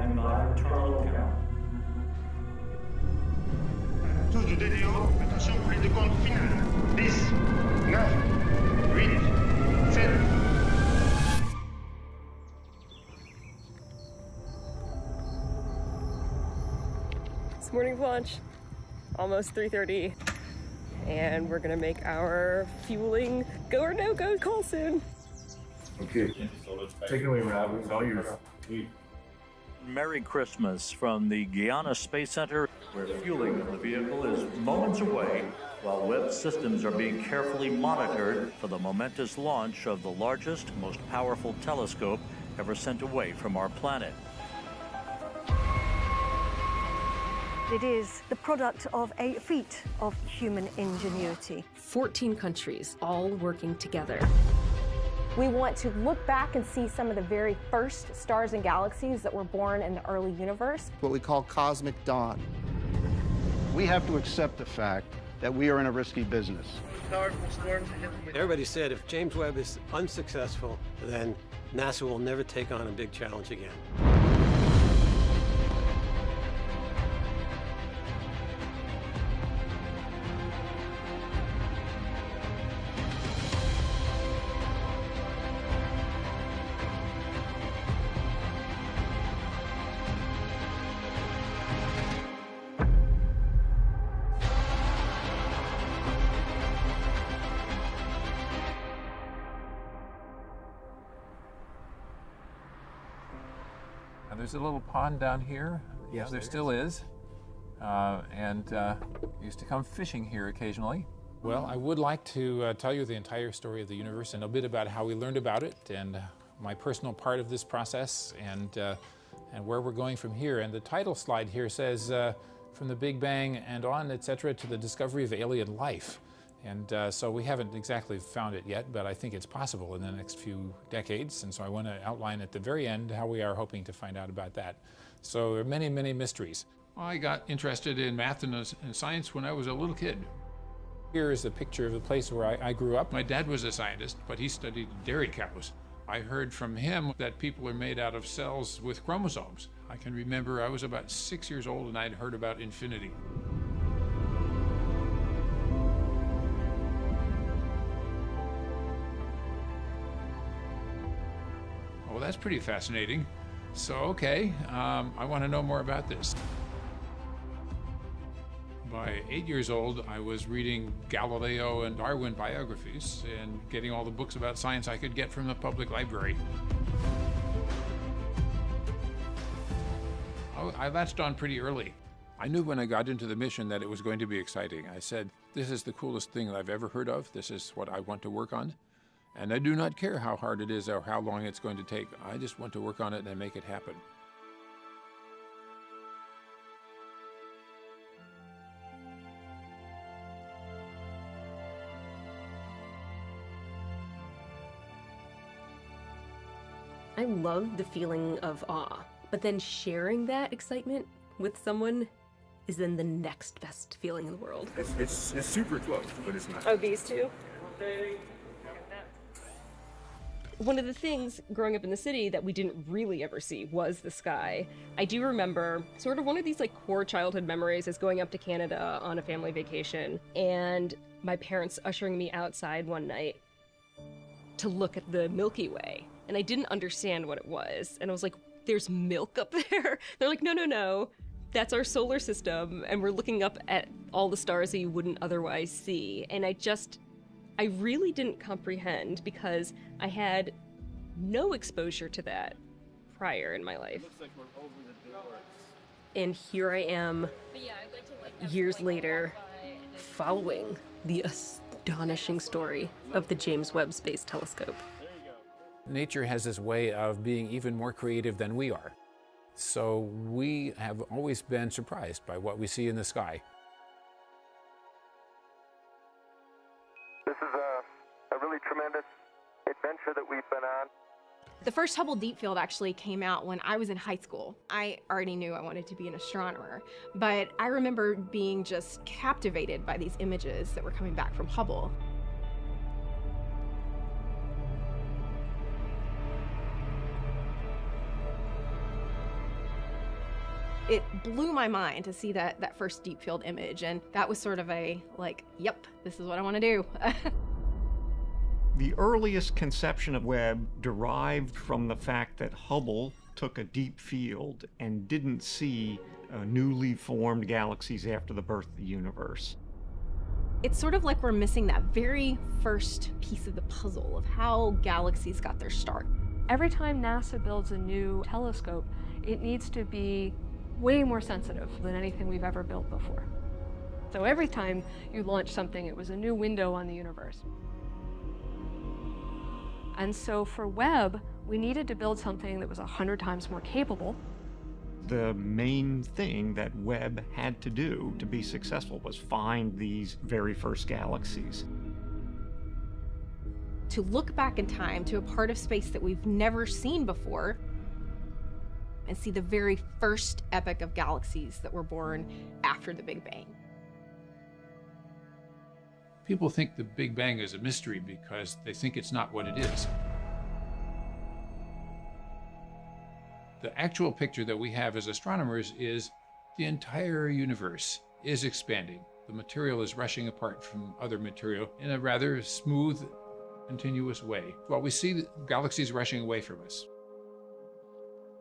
and live terminal count. Tous du DDO, attention pour les décomptes finales. 10, 9, 8, 7. It's morning lunch, almost 3:30, and we're gonna make our fueling go or no go call soon. Okay, take it away, Rob. It's all yours. Merry Christmas from the Guiana Space Center, where fueling of the vehicle is moments away, while Webb systems are being carefully monitored for the momentous launch of the largest, most powerful telescope ever sent away from our planet. It is the product of a feat of human ingenuity. 14 countries all working together. We want to look back and see some of the very first stars and galaxies that were born in the early universe. What we call cosmic dawn. We have to accept the fact that we are in a risky business. Powerful storms. Everybody said if James Webb is unsuccessful, then NASA will never take on a big challenge again. There's a little pond down here. Yes, there still is. Used to come fishing here occasionally. Well, I would like to tell you the entire story of the universe and a bit about how we learned about it and my personal part of this process and where we're going from here. And the title slide here says, from the Big Bang and on, etc., to the discovery of alien life. And so we haven't exactly found it yet, but I think it's possible in the next few decades. And so I want to outline at the very end how we are hoping to find out about that. So there are many, many mysteries. I got interested in math and science when I was a little kid. Here is a picture of the place where I grew up. My dad was a scientist, but he studied dairy cows. I heard from him that people are made out of cells with chromosomes. I can remember I was about 6 years old and I'd heard about infinity. Well, that's pretty fascinating. So, okay, I want to know more about this. By 8 years old, I was reading Galileo and Darwin biographies and getting all the books about science I could get from the public library. I latched on pretty early. I knew when I got into the mission that it was going to be exciting. I said, this is the coolest thing I've ever heard of. This is what I want to work on. And I do not care how hard it is or how long it's going to take. I just want to work on it and make it happen. I love the feeling of awe, but then sharing that excitement with someone is then the next best feeling in the world. It's super close, but it's not. Oh, these two? One of the things growing up in the city that we didn't really ever see was the sky. I do remember sort of one of these like core childhood memories is going up to Canada on a family vacation and my parents ushering me outside one night to look at the Milky Way. And I didn't understand what it was. And I was like, there's milk up there? They're like, no, that's our solar system. And we're looking up at all the stars that you wouldn't otherwise see. And I really didn't comprehend because I had no exposure to that prior in my life. Looks like we're over the door. And here I am, years later, following the astonishing story of the James Webb Space Telescope. Nature has this way of being even more creative than we are. So we have always been surprised by what we see in the sky. This is a really tremendous adventure that we've been on. The first Hubble Deep Field actually came out when I was in high school. I already knew I wanted to be an astronomer, but I remember being just captivated by these images that were coming back from Hubble. It blew my mind to see that first deep field image, and that was sort of a, like, yep, this is what I want to do. The earliest conception of Webb derived from the fact that Hubble took a deep field and didn't see newly formed galaxies after the birth of the universe. It's sort of like we're missing that very first piece of the puzzle of how galaxies got their start. Every time NASA builds a new telescope, it needs to be way more sensitive than anything we've ever built before. So every time you launch something, it was a new window on the universe. And so for Webb, we needed to build something that was 100 times more capable. The main thing that Webb had to do to be successful was find these very first galaxies. To look back in time to a part of space that we've never seen before and see the very first epoch of galaxies that were born after the Big Bang. People think the Big Bang is a mystery because they think it's not what it is. The actual picture that we have as astronomers is the entire universe is expanding. The material is rushing apart from other material in a rather smooth, continuous way. Well, we see the galaxies rushing away from us.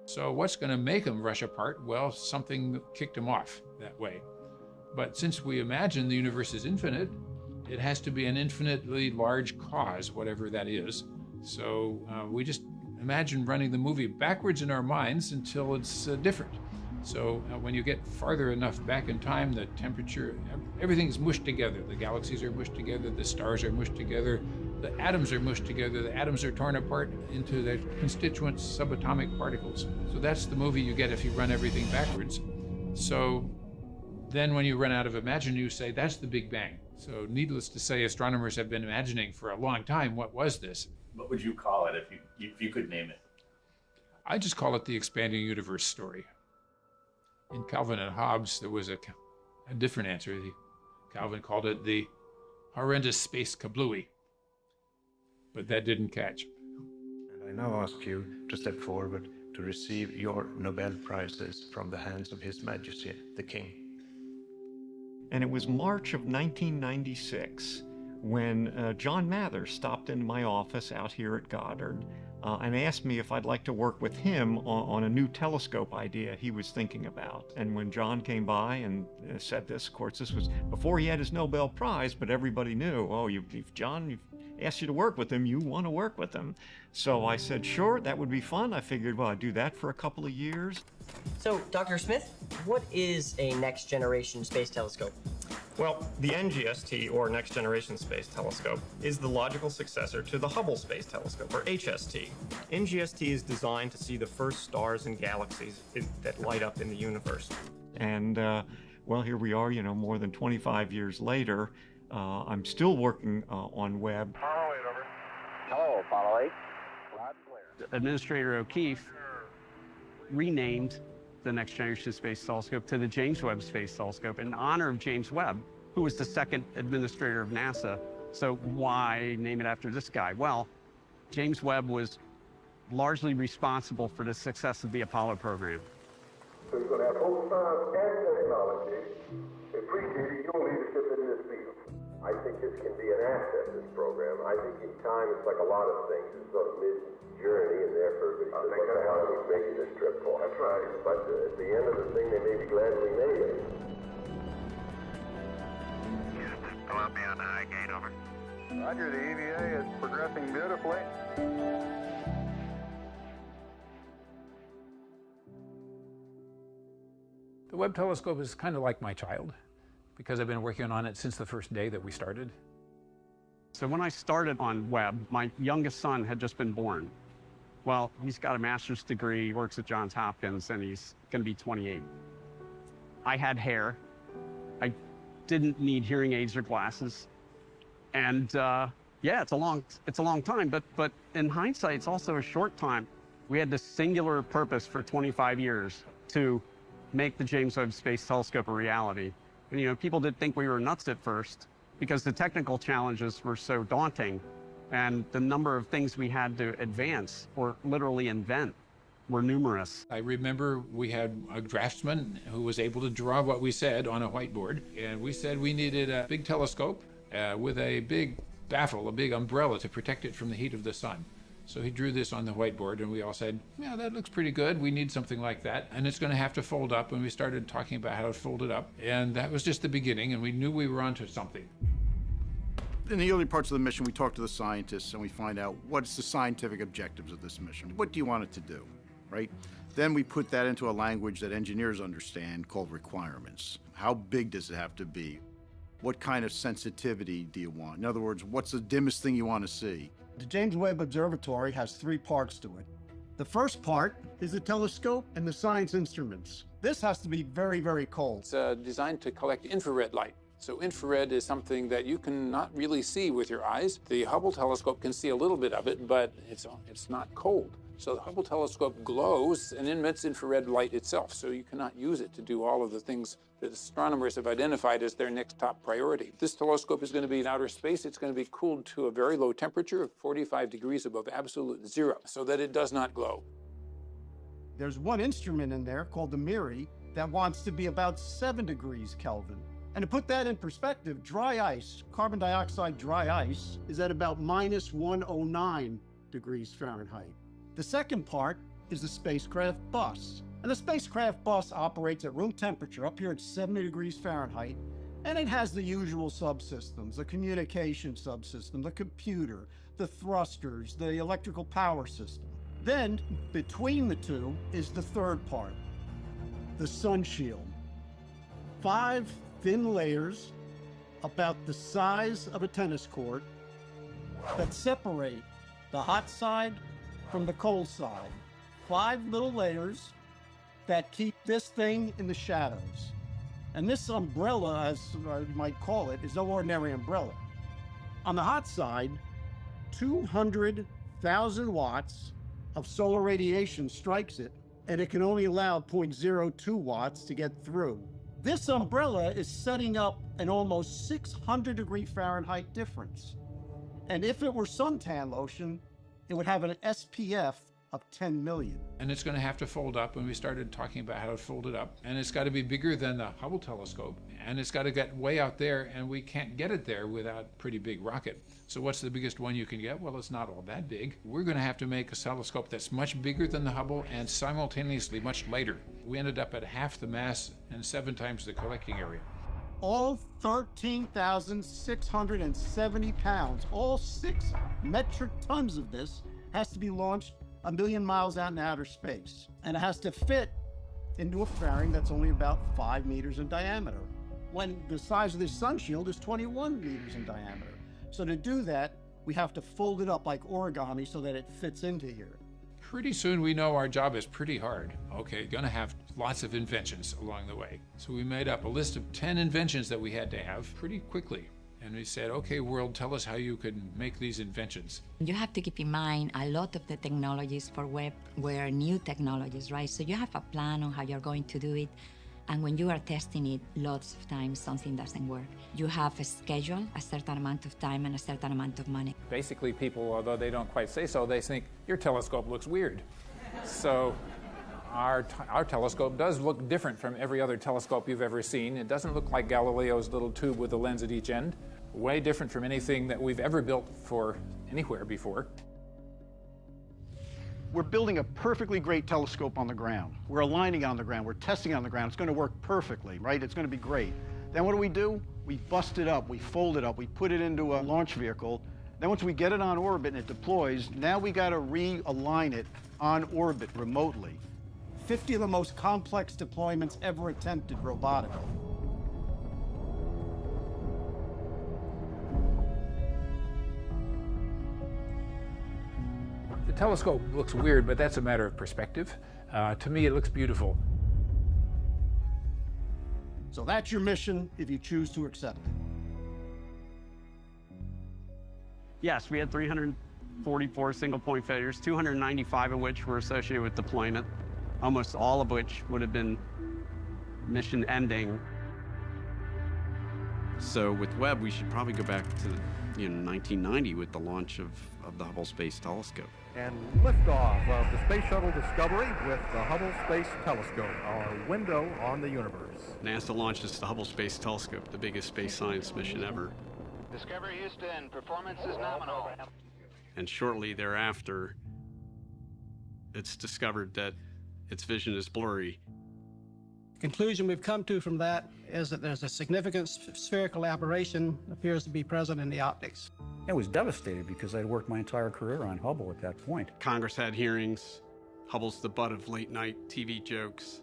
So what's going to make them rush apart? Well, something kicked them off that way. But since we imagine the universe is infinite, it has to be an infinitely large cause, whatever that is. So we just imagine running the movie backwards in our minds until it's different. So when you get farther enough back in time, the temperature, everything's mushed together. The galaxies are mushed together, the stars are mushed together, the atoms are mushed together, the atoms are torn apart into their constituent subatomic particles. So that's the movie you get if you run everything backwards. So then when you run out of imagining, you say, that's the Big Bang. So needless to say, astronomers have been imagining for a long time, what was this? What would you call it if you could name it? I just call it the expanding universe story. In Calvin and Hobbes, there was a different answer. Calvin called it the horrendous space kablooey, but that didn't catch. And I now ask you to step forward to receive your Nobel Prizes from the hands of His Majesty, the King. And it was March of 1996 when John Mather stopped into my office out here at Goddard and asked me if I'd like to work with him on a new telescope idea he was thinking about. And when John came by and said this, of course, this was before he had his Nobel Prize, but everybody knew, oh, if John asked you to work with him, you want to work with him. So I said, sure, that would be fun. I figured, well, I'd do that for a couple of years. So, Dr. Smith, what is a Next Generation Space Telescope? Well, the NGST, or Next Generation Space Telescope, is the logical successor to the Hubble Space Telescope, or HST. NGST is designed to see the first stars and galaxies that light up in the universe. And, well, here we are, more than 25 years later. I'm still working on Webb. Apollo 8, over. Hello, Apollo 8. Loud and clear. Administrator O'Keefe renamed the Next Generation Space Telescope to the James Webb Space Telescope in honor of James Webb, who was the second administrator of NASA. So why name it after this guy? Well, James Webb was largely responsible for the success of the Apollo program. So you're going to have both science and technology appreciating your leadership in this field. I think this can be an asset, this program. I think in time, it's like a lot of things. It's sort of mid-journey, and therefore, what the hell are we making this trip for? That's right. But at the end of the thing, they may be glad we made it. Houston, Columbia on the high gate, over. Roger, the EVA is progressing beautifully. The Webb telescope is kind of like my child because I've been working on it since the first day that we started. So when I started on Webb, my youngest son had just been born. Well, he's got a master's degree, works at Johns Hopkins, and he's going to be 28. I had hair. I didn't need hearing aids or glasses. And yeah, it's a long time, but in hindsight, it's also a short time. We had this singular purpose for 25 years to make the James Webb Space Telescope a reality. And, people did think we were nuts at first because the technical challenges were so daunting and the number of things we had to advance or literally invent were numerous. I remember we had a draftsman who was able to draw what we said on a whiteboard, and we said we needed a big telescope with a big baffle, a big umbrella to protect it from the heat of the sun. So he drew this on the whiteboard, and we all said, yeah, that looks pretty good. We need something like that. And it's going to have to fold up. And we started talking about how to fold it up. And that was just the beginning, and we knew we were onto something. In the early parts of the mission, we talk to the scientists, and we find out what's the scientific objectives of this mission. What do you want it to do, right? Then we put that into a language that engineers understand called requirements. How big does it have to be? What kind of sensitivity do you want? In other words, what's the dimmest thing you want to see? The James Webb Observatory has 3 parts to it. The first part is the telescope and the science instruments. This has to be very, very cold. It's designed to collect infrared light. So infrared is something that you cannot really see with your eyes. The Hubble telescope can see a little bit of it, but it's not cold. So the Hubble telescope glows and emits infrared light itself, so you cannot use it to do all of the things that astronomers have identified as their next top priority. This telescope is going to be in outer space. It's going to be cooled to a very low temperature of 45 degrees above absolute zero, so that it does not glow. There's one instrument in there called the MIRI that wants to be about 7 degrees Kelvin. And to put that in perspective, dry ice, carbon dioxide dry ice, is at about minus 109 degrees Fahrenheit. The second part is the spacecraft bus. And the spacecraft bus operates at room temperature, up here at 70 degrees Fahrenheit, and it has the usual subsystems, the communication subsystem, the computer, the thrusters, the electrical power system. Then, between the two, is the third part, the sun shield. 5 thin layers, about the size of a tennis court, that separate the hot side from the cold side. 5 little layers that keep this thing in the shadows. And this umbrella, as I might call it, is no ordinary umbrella. On the hot side, 200,000 watts of solar radiation strikes it, and it can only allow 0.02 watts to get through. This umbrella is setting up an almost 600 degree Fahrenheit difference. And if it were suntan lotion, it would have an SPF of 10 million. And it's going to have to fold up, and we started talking about how to fold it up. And it's got to be bigger than the Hubble telescope, and it's got to get way out there, and we can't get it there without a pretty big rocket. So what's the biggest one you can get? Well, it's not all that big. We're going to have to make a telescope that's much bigger than the Hubble and simultaneously much lighter. We ended up at half the mass and 7 times the collecting area. All 13,670 pounds, all 6 metric tons of this has to be launched 1 million miles out in outer space. And it has to fit into a fairing that's only about 5 meters in diameter, when the size of this sun shield is 21 meters in diameter. So to do that, we have to fold it up like origami so that it fits into here. Pretty soon we know our job is pretty hard. Okay, gonna have lots of inventions along the way. So we made up a list of 10 inventions that we had to have pretty quickly. And we said, okay, world, tell us how you could make these inventions. You have to keep in mind a lot of the technologies for Webb were new technologies, right? So you have a plan on how you're going to do it. And when you are testing it, lots of times something doesn't work. You have a schedule, a certain amount of time, and a certain amount of money. Basically, people, although they don't quite say so, they think, your telescope looks weird. So our telescope does look different from every other telescope you've ever seen. It doesn't look like Galileo's little tube with a lens at each end. Way different from anything that we've ever built for anywhere before. We're building a perfectly great telescope on the ground. We're aligning on the ground. We're testing on the ground. It's going to work perfectly, right? It's going to be great. Then what do? We bust it up. We fold it up. We put it into a launch vehicle. Then once we get it on orbit and it deploys, now we got to realign it on orbit remotely. 50 of the most complex deployments ever attempted robotically. The telescope looks weird, but that's a matter of perspective. To me, it looks beautiful. So that's your mission if you choose to accept it. Yes, we had 344 single-point failures, 295 of which were associated with deployment, almost all of which would have been mission-ending. So with Webb, we should probably go back to 1990 with the launch of the Hubble Space Telescope. And liftoff of the Space Shuttle Discovery with the Hubble Space Telescope, our window on the universe. NASA launches the Hubble Space Telescope, the biggest space science mission ever. Discovery Houston, performance is nominal. And shortly thereafter, it's discovered that its vision is blurry. The conclusion we've come to from that is that there's a significant spherical aberration appears to be present in the optics. I was devastated because I'd worked my entire career on Hubble at that point. Congress had hearings. Hubble's the butt of late-night TV jokes.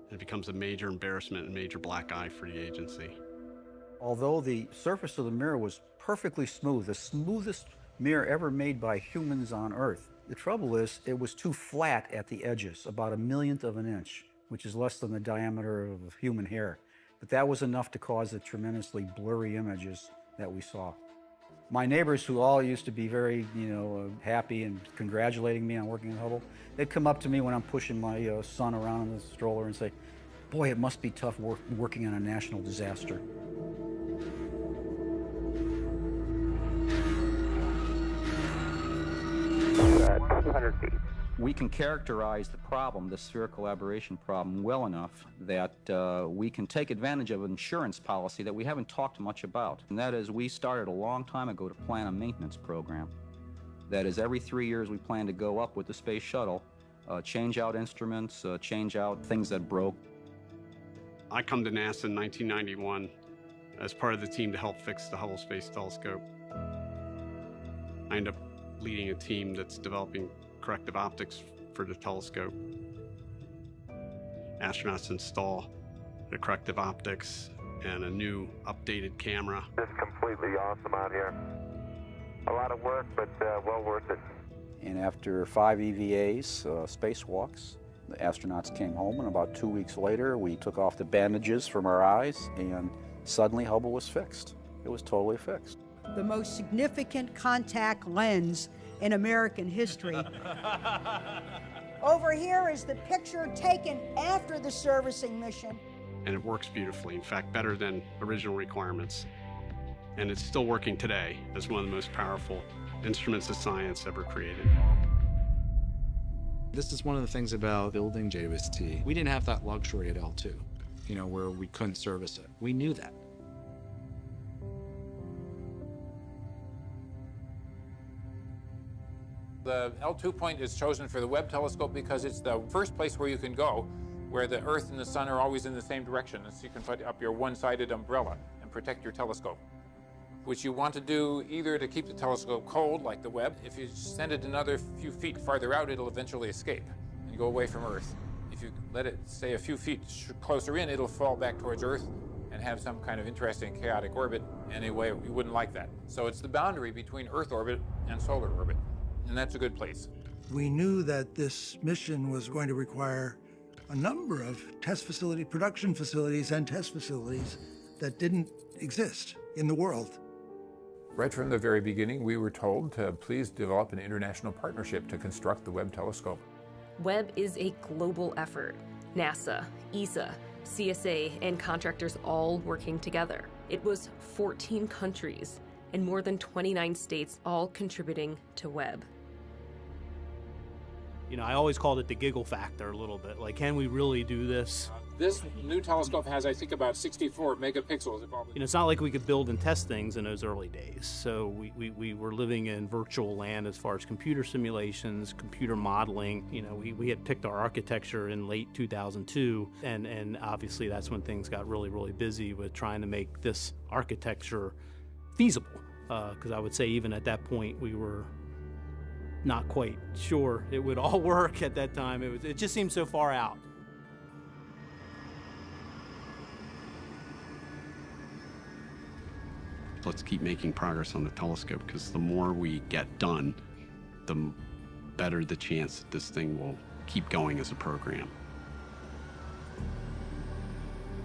And it becomes a major embarrassment and major black eye for the agency. Although the surface of the mirror was perfectly smooth, the smoothest mirror ever made by humans on Earth, the trouble is it was too flat at the edges, about a millionth of an inch, which is less than the diameter of a human hair. But that was enough to cause the tremendously blurry images that we saw. My neighbors, who all used to be very, happy and congratulating me on working at Hubble, they'd come up to me when I'm pushing my son around in the stroller and say, "Boy, it must be tough working on a national disaster." At 200 feet. We can characterize the problem, the spherical aberration problem, well enough that we can take advantage of an insurance policy that we haven't talked much about. And that is, we started a long time ago to plan a maintenance program. That is, every 3 years we plan to go up with the space shuttle, change out instruments, change out things that broke. I come to NASA in 1991 as part of the team to help fix the Hubble Space Telescope. I end up leading a team that's developing corrective optics for the telescope. Astronauts install the corrective optics and a new updated camera. It's completely awesome out here. A lot of work, but well worth it. And after 5 EVAs, spacewalks, the astronauts came home, and about 2 weeks later, we took off the bandages from our eyes, and suddenly Hubble was fixed. It was totally fixed. The most significant contact lens in American history. Over here is the picture taken after the servicing mission. And it works beautifully, in fact, better than original requirements. And it's still working today as one of the most powerful instruments of science ever created. This is one of the things about building JWST. We didn't have that luxury at L2, where we couldn't service it. We knew that. The L2 point is chosen for the Webb telescope because it's the first place where you can go, where the Earth and the Sun are always in the same direction, and so you can put up your one-sided umbrella and protect your telescope, which you want to do either to keep the telescope cold, like the Webb. If you send it another few feet farther out, it'll eventually escape and go away from Earth. If you let it stay a few feet closer in, it'll fall back towards Earth and have some kind of interesting chaotic orbit. Anyway, we wouldn't like that. So it's the boundary between Earth orbit and solar orbit. And that's a good place. We knew that this mission was going to require a number of production facilities and test facilities that didn't exist in the world. Right from the very beginning, we were told to please develop an international partnership to construct the Webb telescope. Webb is a global effort. NASA, ESA, CSA, and contractors all working together. It was 14 countries and more than 29 states all contributing to Webb. I always called it the giggle factor a little bit. Like, can we really do this? This new telescope has, I think, about 64 megapixels. It's not like we could build and test things in those early days. So we were living in virtual land as far as computer simulations, computer modeling. We had picked our architecture in late 2002, and obviously that's when things got really, really busy with trying to make this architecture feasible. Because I would say even at that point we were not quite sure it would all work at that time. It just seemed so far out. Let's keep making progress on the telescope, because the more we get done, the better the chance that this thing will keep going as a program.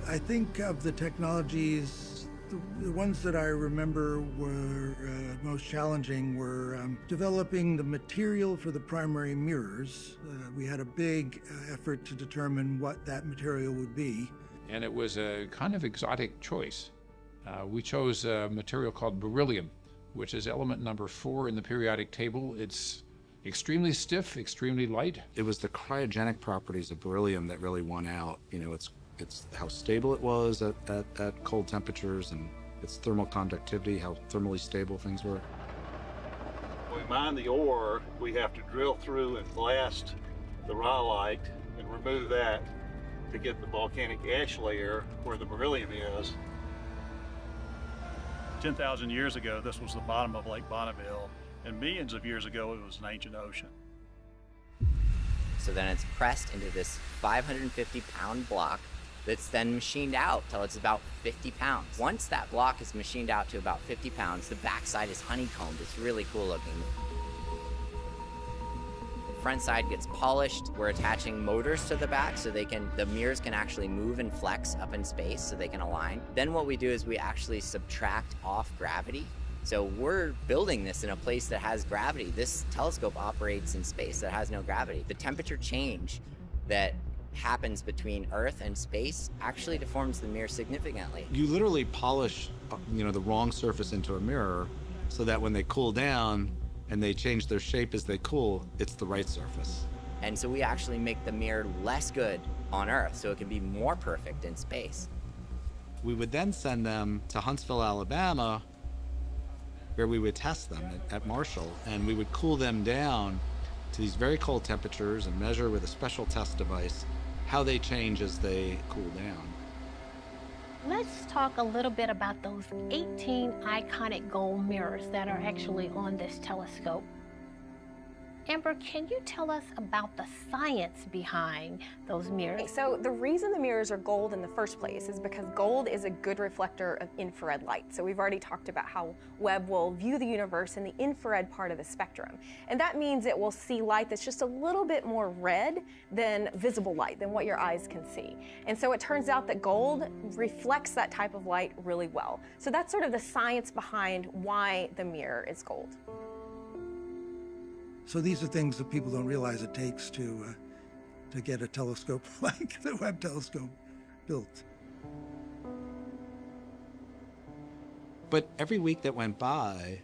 I think of the technologies, the ones that I remember were most challenging were developing the material for the primary mirrors. We had a big effort to determine what that material would be. And it was a kind of exotic choice. We chose a material called beryllium, which is element number 4 in the periodic table. It's extremely stiff, extremely light. It was the cryogenic properties of beryllium that really won out. You know, it's how stable it was at cold temperatures, and its thermal conductivity, how thermally stable things were. When we mine the ore, we have to drill through and blast the rhyolite and remove that to get the volcanic ash layer where the beryllium is. 10,000 years ago, this was the bottom of Lake Bonneville, and millions of years ago, it was an ancient ocean. So then it's pressed into this 550-pound block that's then machined out till it's about 50 pounds. Once that block is machined out to about 50 pounds, the backside is honeycombed. It's really cool looking. The front side gets polished. We're attaching motors to the back so the mirrors can actually move and flex up in space so they can align. Then what we do is we actually subtract off gravity. So we're building this in a place that has gravity. This telescope operates in space that has no gravity. The temperature change that happens between Earth and space actually deforms the mirror significantly. You literally polish, the wrong surface into a mirror so that when they cool down and they change their shape as they cool, it's the right surface. And so we actually make the mirror less good on Earth so it can be more perfect in space. We would then send them to Huntsville, Alabama, where we would test them at Marshall, and we would cool them down to these very cold temperatures and measure with a special test device how they change as they cool down. Let's talk a little bit about those 18 iconic gold mirrors that are actually on this telescope. Amber, can you tell us about the science behind those mirrors? So the reason the mirrors are gold in the first place is because gold is a good reflector of infrared light. So we've already talked about how Webb will view the universe in the infrared part of the spectrum. And that means it will see light that's just a little bit more red than visible light, than what your eyes can see. And so it turns out that gold reflects that type of light really well. So that's sort of the science behind why the mirror is gold. So these are things that people don't realize it takes to get a telescope like the Webb telescope built. But every week that went by,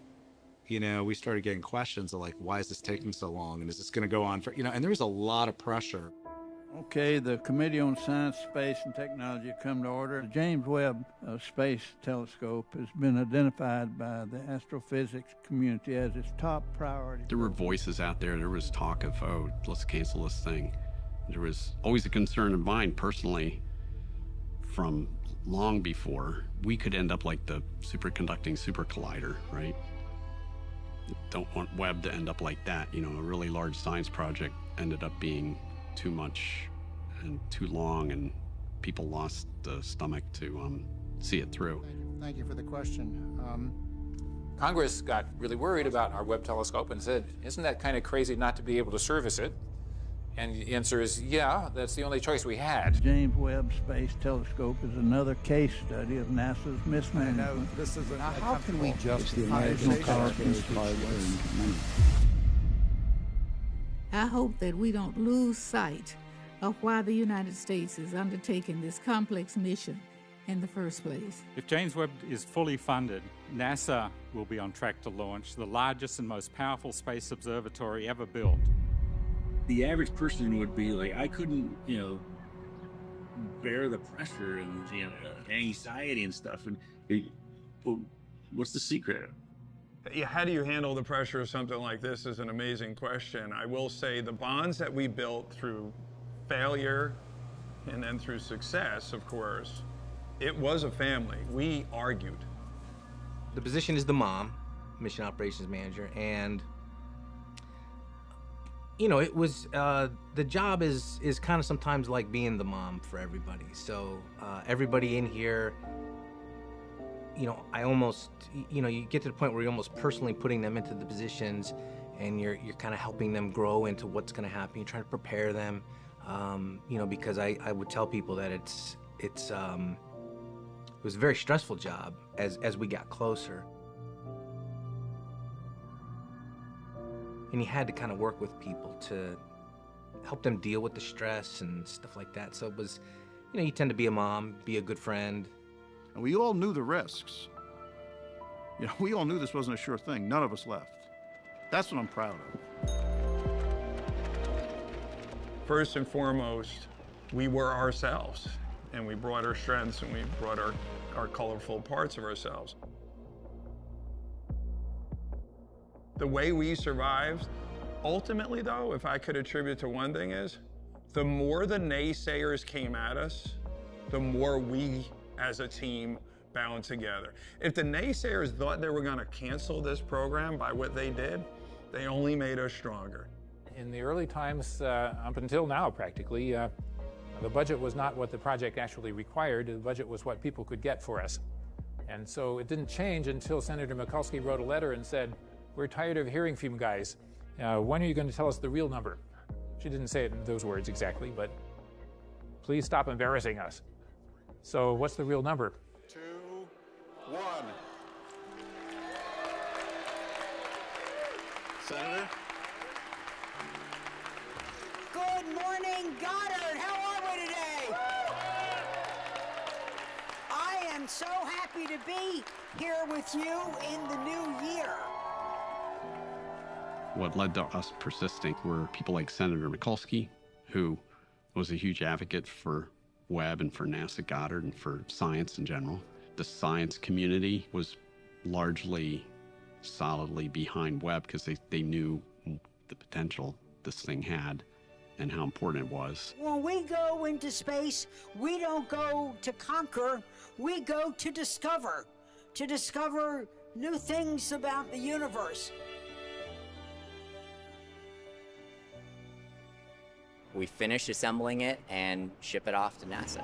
we started getting questions of like, why is this taking so long? And is this going to go on for, and there was a lot of pressure. Okay, the Committee on Science, Space, and Technology come to order. The James Webb Space Telescope has been identified by the astrophysics community as its top priority. There were voices out there. There was talk of, oh, let's cancel this thing. There was always a concern of mine personally from long before. We could end up like the superconducting super collider, right? Don't want Webb to end up like that. A really large science project ended up being too much and too long, and people lost the stomach to see it through. Thank you for the question. Congress got really worried about our Webb telescope and said, isn't that kind of crazy not to be able to service it? And the answer is, yeah, that's the only choice we had. The James Webb Space Telescope is another case study of NASA's mismanagement. I know this is how can we justify I hope that we don't lose sight of why the United States is undertaking this complex mission in the first place. If James Webb is fully funded, NASA will be on track to launch the largest and most powerful space observatory ever built. The average person would be like, I couldn't, bear the pressure and anxiety and stuff. And what's the secret? How do you handle the pressure of something like this is an amazing question. I will say the bonds that we built through failure and then through success, of course, it was a family. We argued. The position is the mom, mission operations manager, and it was, the job is kind of sometimes like being the mom for everybody. So everybody in here, I almost, you get to the point where you're almost personally putting them into the positions, and you're kind of helping them grow into what's going to happen. You're trying to prepare them, because I would tell people that it was a very stressful job as we got closer. And you had to kind of work with people to help them deal with the stress and stuff like that. So it was, you tend to be a mom, be a good friend. And we all knew the risks. You know, we all knew this wasn't a sure thing. None of us left. That's what I'm proud of. First and foremost, we were ourselves, and we brought our strengths and we brought our colorful parts of ourselves. The way we survived, ultimately though, if I could attribute to one thing is, the more the naysayers came at us, the more we as a team bound together. If the naysayers thought they were gonna cancel this program by what they did, they only made us stronger. In the early times, up until now practically, the budget was not what the project actually required. The budget was what people could get for us. And so it didn't change until Senator Mikulski wrote a letter and said, "We're tired of hearing from you guys. When are you going to tell us the real number?" She didn't say it in those words exactly, but please stop embarrassing us. So what's the real number? 2, 1. Senator? Good morning, Goddard. How are we today? I am so happy to be here with you in the new year. What led to us persisting were people like Senator Mikulski, who was a huge advocate for Webb and for NASA Goddard and for science in general. The science community was largely solidly behind Webb because they knew the potential this thing had and how important it was. When we go into space, we don't go to conquer, we go to discover new things about the universe. We finish assembling it and ship it off to NASA.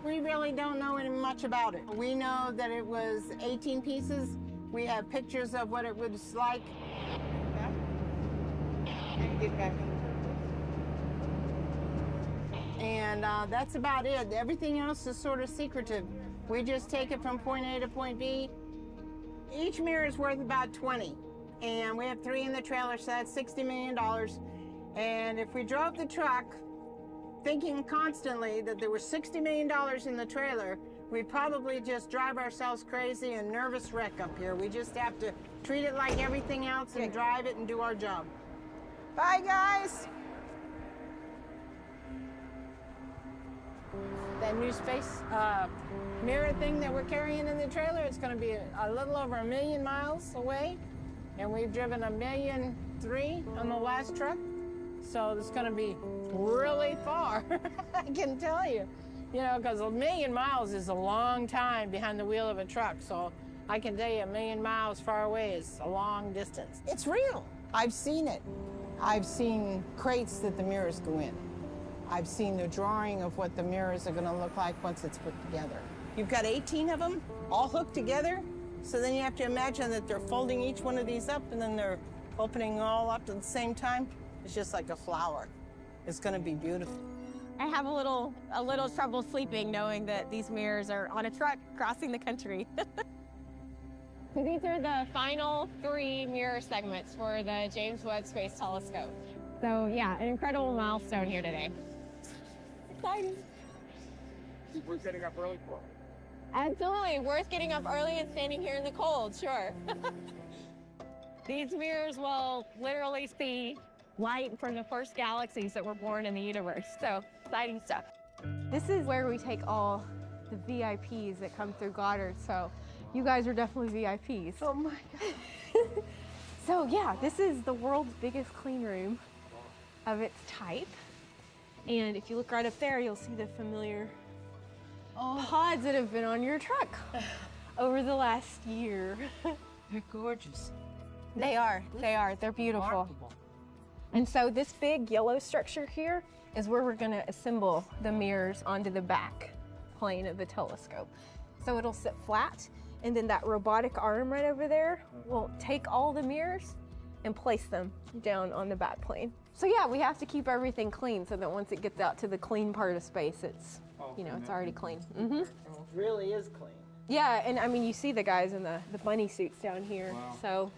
We really don't know any much about it. We know that it was 18 pieces. We have pictures of what it was like. Get back. And that's about it. Everything else is sort of secretive. We just take it from point A to point B. Each mirror is worth about 20. And we have 3 in the trailer, so that's $60 million. And if we drove the truck thinking constantly that there was $60 million in the trailer, we'd probably just drive ourselves crazy and nervous wreck up here. We just have to treat it like everything else and drive it and do our job. Bye, guys. That new space mirror thing that we're carrying in the trailer, it's going to be a little over 1 million miles away, and we've driven 1.3 million on the last truck, so it's going to be really far. I can tell you, because 1 million miles is a long time behind the wheel of a truck, so I can tell you 1 million miles far away is a long distance. It's real. I've seen it. I've seen crates that the mirrors go in. I've seen the drawing of what the mirrors are going to look like once it's put together. You've got 18 of them all hooked together, so then you have to imagine that they're folding each one of these up and then they're opening all up at the same time. It's just like a flower. It's going to be beautiful. I have a little trouble sleeping knowing that these mirrors are on a truck crossing the country. So these are the final 3 mirror segments for the James Webb Space Telescope. So yeah, an incredible milestone here today. Exciting. Worth getting up early for. Absolutely, worth getting up early and standing here in the cold, sure. These mirrors will literally see light from the first galaxies that were born in the universe, so exciting stuff. This is where we take all the VIPs that come through Goddard, so you guys are definitely VIPs. Oh my God. So yeah, this is the world's biggest clean room of its type. And if you look right up there, you'll see the familiar pods that have been on your truck over the last year. They're gorgeous. They are. They're beautiful. Remarkable. And so this big yellow structure here is where we're going to assemble the mirrors onto the back plane of the telescope. So it'll sit flat, and then that robotic arm right over there will take all the mirrors and place them down on the back plane. So yeah, we have to keep everything clean so that once it gets out to the clean part of space, it's, it's already clean. It really is clean. Yeah, and I mean, you see the guys in the bunny suits down here. Wow. So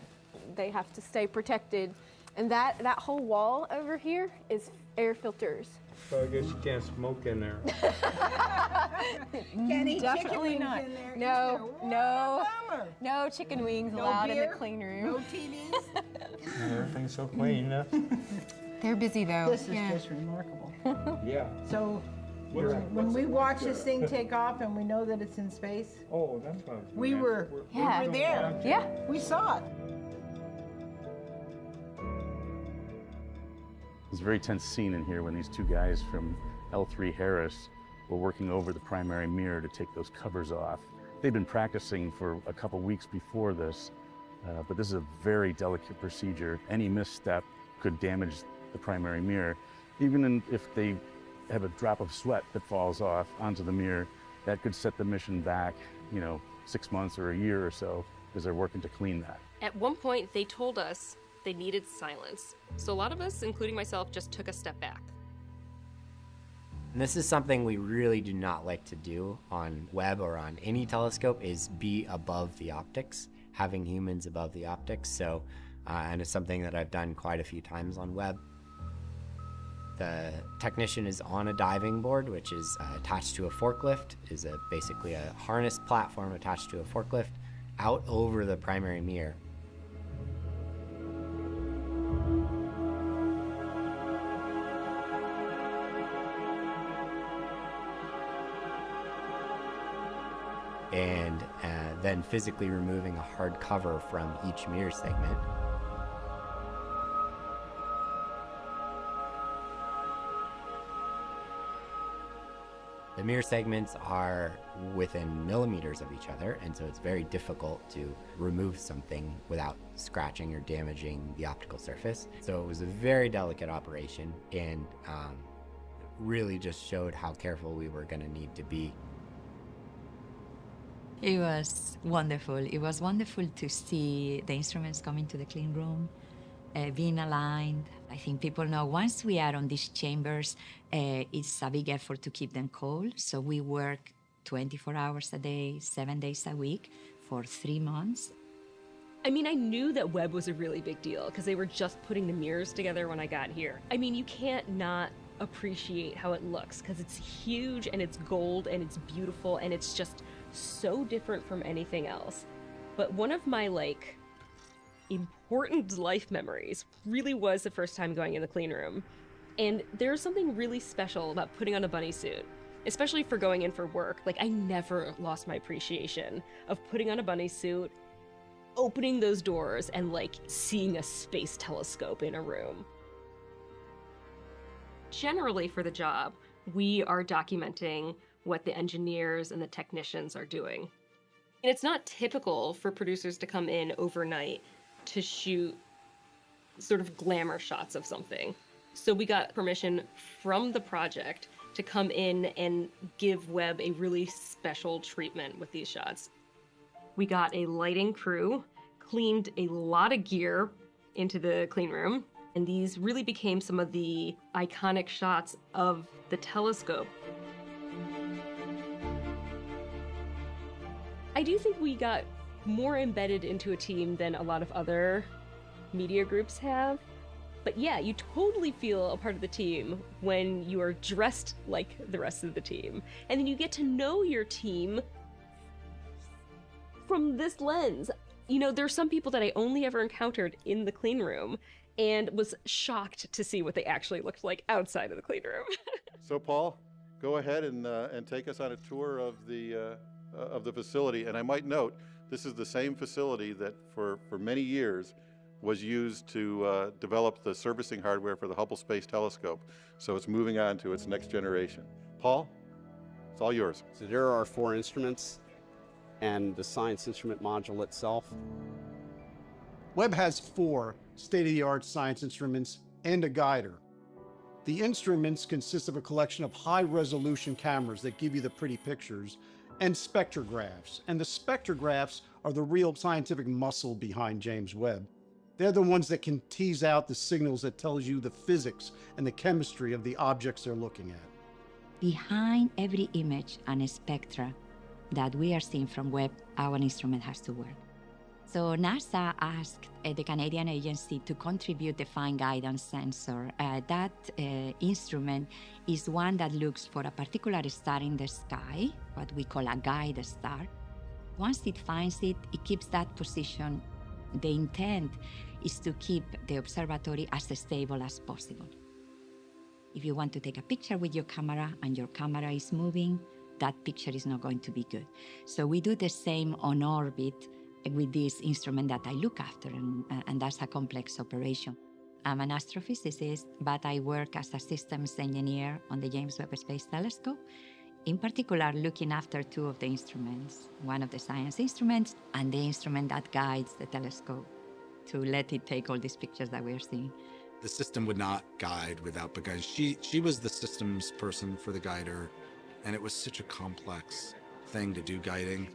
They have to stay protected. And that whole wall over here is air filters. So I guess you can't smoke in there. Can't eat Definitely chicken wings not. in there No, either. no, Bummer. no chicken wings No allowed in beer, the clean room. No TVs. Everything's so clean. They're busy though. This is just remarkable. Yeah. So when What's we it watch like this thing take off and we know that it's in space, Oh, that's what I was we gonna were ask. there. Yeah. We saw it. It was a very tense scene in here when these two guys from L3 Harris were working over the primary mirror to take those covers off. They'd been practicing for a couple weeks before this, but this is a very delicate procedure. Any misstep could damage the primary mirror. Even if they have a drop of sweat that falls off onto the mirror, that could set the mission back, 6 months or a year or so, because they're working to clean that. At one point, they told us they needed silence. So a lot of us, including myself, just took a step back. And this is something we really do not like to do on Webb or on any telescope, is be above the optics, having humans above the optics. So, and it's something that I've done quite a few times on Webb. The technician is on a diving board, which is attached to a forklift, is basically a harness platform attached to a forklift out over the primary mirror. And then physically removing a hard cover from each mirror segment. The mirror segments are within millimeters of each other, and so it's very difficult to remove something without scratching or damaging the optical surface. So it was a very delicate operation, and really just showed how careful we were going to need to be. It was wonderful. It was wonderful to see the instruments coming to the clean room, being aligned. I think people know once we are on these chambers, it's a big effort to keep them cold. So we work 24 hours a day, 7 days a week for 3 months. I mean, I knew that Webb was a really big deal because they were just putting the mirrors together when I got here. I mean, you can't not appreciate how it looks because it's huge and it's gold and it's beautiful and it's just so different from anything else. But one of my important life memories really was the first time going in the clean room. And there's something really special about putting on a bunny suit, especially for going in for work. I never lost my appreciation of putting on a bunny suit, opening those doors, and seeing a space telescope in a room. Generally for the job, we are documenting what the engineers and the technicians are doing. And it's not typical for producers to come in overnight to shoot sort of glamour shots of something. So we got permission from the project to come in and give Webb a really special treatment with these shots. We got a lighting crew, cleaned a lot of gear into the clean room, and these really became some of the iconic shots of the telescope. I do think we got more embedded into a team than a lot of other media groups have. But yeah, you totally feel a part of the team when you are dressed like the rest of the team. And then you get to know your team from this lens. There's some people that I only ever encountered in the clean room and was shocked to see what they actually looked like outside of the clean room. So Paul, go ahead and take us on a tour of the facility. And I might note, this is the same facility that for many years was used to develop the servicing hardware for the Hubble Space Telescope. So it's moving on to its next generation. Paul, it's all yours. So there are 4 instruments and the science instrument module itself. Webb has 4 state-of-the-art science instruments and a guider. The instruments consist of a collection of high-resolution cameras that give you the pretty pictures and spectrographs. And the spectrographs are the real scientific muscle behind James Webb. They're the ones that can tease out the signals that tells you the physics and the chemistry of the objects they're looking at. Behind every image and spectra that we are seeing from Webb, our instrument has to work. So NASA asked the Canadian agency to contribute the Find Guidance sensor. That instrument is one that looks for a particular star in the sky, what we call a guide star. Once it finds it, it keeps that position. The intent is to keep the observatory as stable as possible. If you want to take a picture with your camera and your camera is moving, that picture is not going to be good. So we do the same on orbit with this instrument that I look after, and that's a complex operation. I'm an astrophysicist, but I work as a systems engineer on the James Webb Space Telescope, in particular looking after two of the instruments, one of the science instruments and the instrument that guides the telescope to let it take all these pictures that we're seeing. The system would not guide without, because she was the systems person for the guider, and it was such a complex thing to do guiding.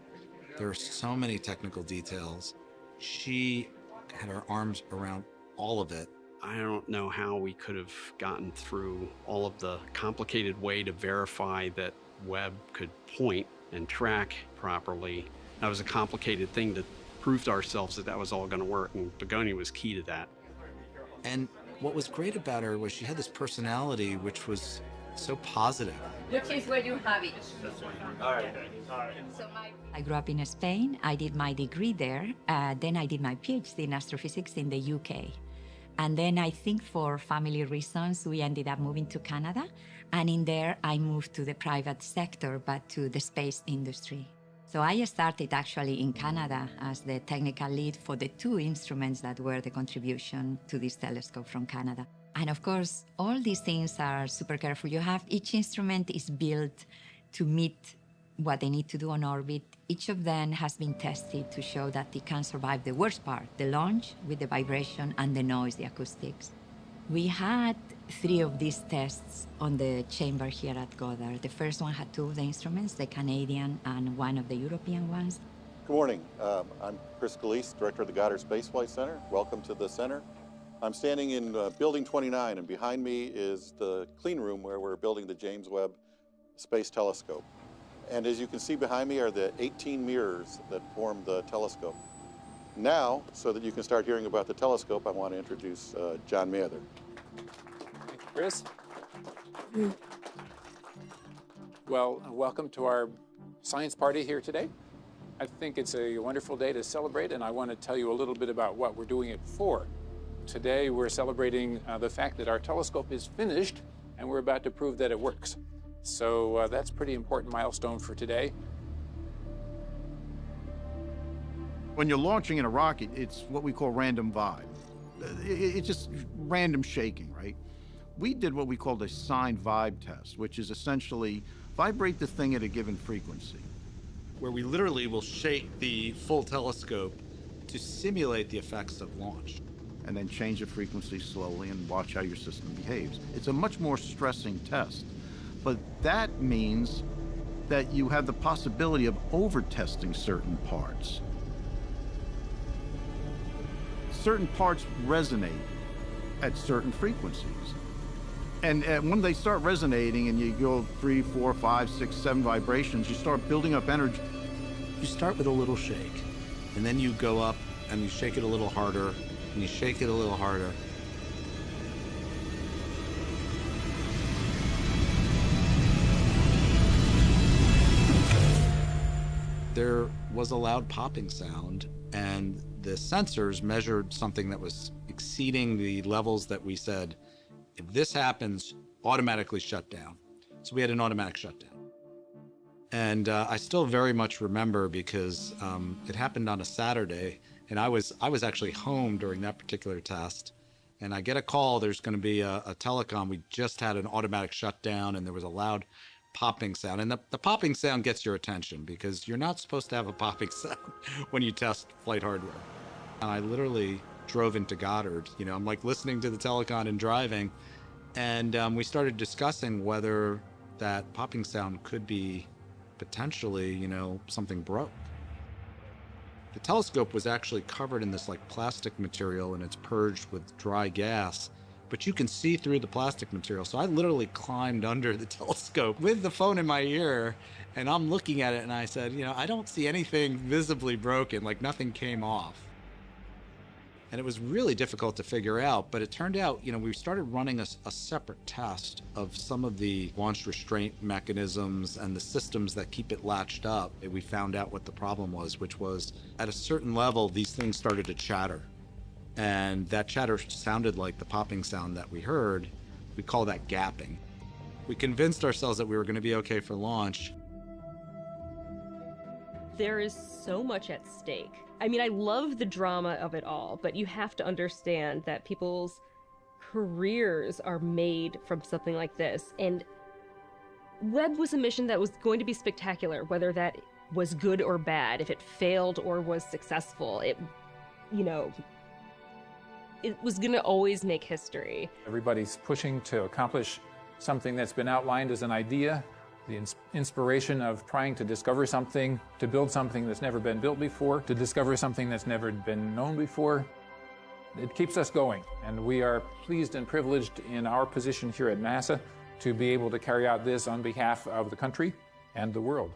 There are so many technical details. She had her arms around all of it. I don't know how we could have gotten through all of the complicated way to verify that Webb could point and track properly. That was a complicated thing to prove to ourselves that that was all going to work, and Begonia was key to that. And what was great about her was she had this personality which was so positive. Which is where you have it. I grew up in Spain. I did my degree there. Then I did my PhD in astrophysics in the UK. And then I think for family reasons, we ended up moving to Canada. And in there, I moved to the private sector, but to the space industry. So I started actually in Canada as the technical lead for the two instruments that were the contribution to this telescope from Canada. And of course, all these things are super careful. Each instrument is built to meet what they need to do on orbit. Each of them has been tested to show that it can survive the worst part, the launch with the vibration and the noise, the acoustics. We had 3 of these tests on the chamber here at Goddard. The first one had 2 of the instruments, the Canadian and one of the European ones. Good morning. I'm Chris Scalise, Director of the Goddard Space Flight Center. Welcome to the center. I'm standing in Building 29, and behind me is the clean room where we're building the James Webb Space Telescope. And as you can see behind me are the 18 mirrors that form the telescope. Now, so that you can start hearing about the telescope, I want to introduce John Mather. Thank you, Chris. Well, welcome to our science party here today. I think it's a wonderful day to celebrate, and I want to tell you a little bit about what we're doing it for. Today, we're celebrating the fact that our telescope is finished, and we're about to prove that it works. So that's a pretty important milestone for today. When you're launching in a rocket, it's what we call random vibe. It's just random shaking, right? We did what we called a sine vibe test, which is essentially vibrate the thing at a given frequency. Where we literally will shake the full telescope to simulate the effects of launch. And then change the frequency slowly and watch how your system behaves. It's a much more stressing test, but that means that you have the possibility of over-testing certain parts. Certain parts resonate at certain frequencies. And when they start resonating and you go 3, 4, 5, 6, 7 vibrations, you start building up energy. You start with a little shake, and then you go up and you shake it a little harder, and you shake it a little harder. There was a loud popping sound, and the sensors measured something that was exceeding the levels that we said, if this happens, automatically shut down. So we had an automatic shutdown. And I still very much remember because it happened on a Saturday, and I was actually home during that particular test. And I get a call, there's going to be a telecom. We just had an automatic shutdown, and there was a loud popping sound. And the popping sound gets your attention because you're not supposed to have a popping sound when you test flight hardware. And I literally drove into Goddard. You know, I'm like listening to the telecom and driving. And we started discussing whether that popping sound could be potentially, you know, something broke. The telescope was actually covered in this like plastic material, and it's purged with dry gas, but you can see through the plastic material. So I literally climbed under the telescope with the phone in my ear, and I'm looking at it, and I said, you know, I don't see anything visibly broken, like nothing came off. And it was really difficult to figure out, but it turned out, we started running a separate test of some of the launch restraint mechanisms and the systems that keep it latched up. And we found out what the problem was, which was at a certain level, these things started to chatter. And that chatter sounded like the popping sound that we heard. We call that gapping. We convinced ourselves that we were going to be okay for launch. There is so much at stake. I mean, I love the drama of it all, but you have to understand that people's careers are made from something like this. And Webb was a mission that was going to be spectacular, whether that was good or bad, if it failed or was successful. It was going to always make history. Everybody's pushing to accomplish something that's been outlined as an idea. The inspiration of trying to discover something, to build something that's never been built before, to discover something that's never been known before. It keeps us going, and we are pleased and privileged in our position here at NASA to be able to carry out this on behalf of the country and the world.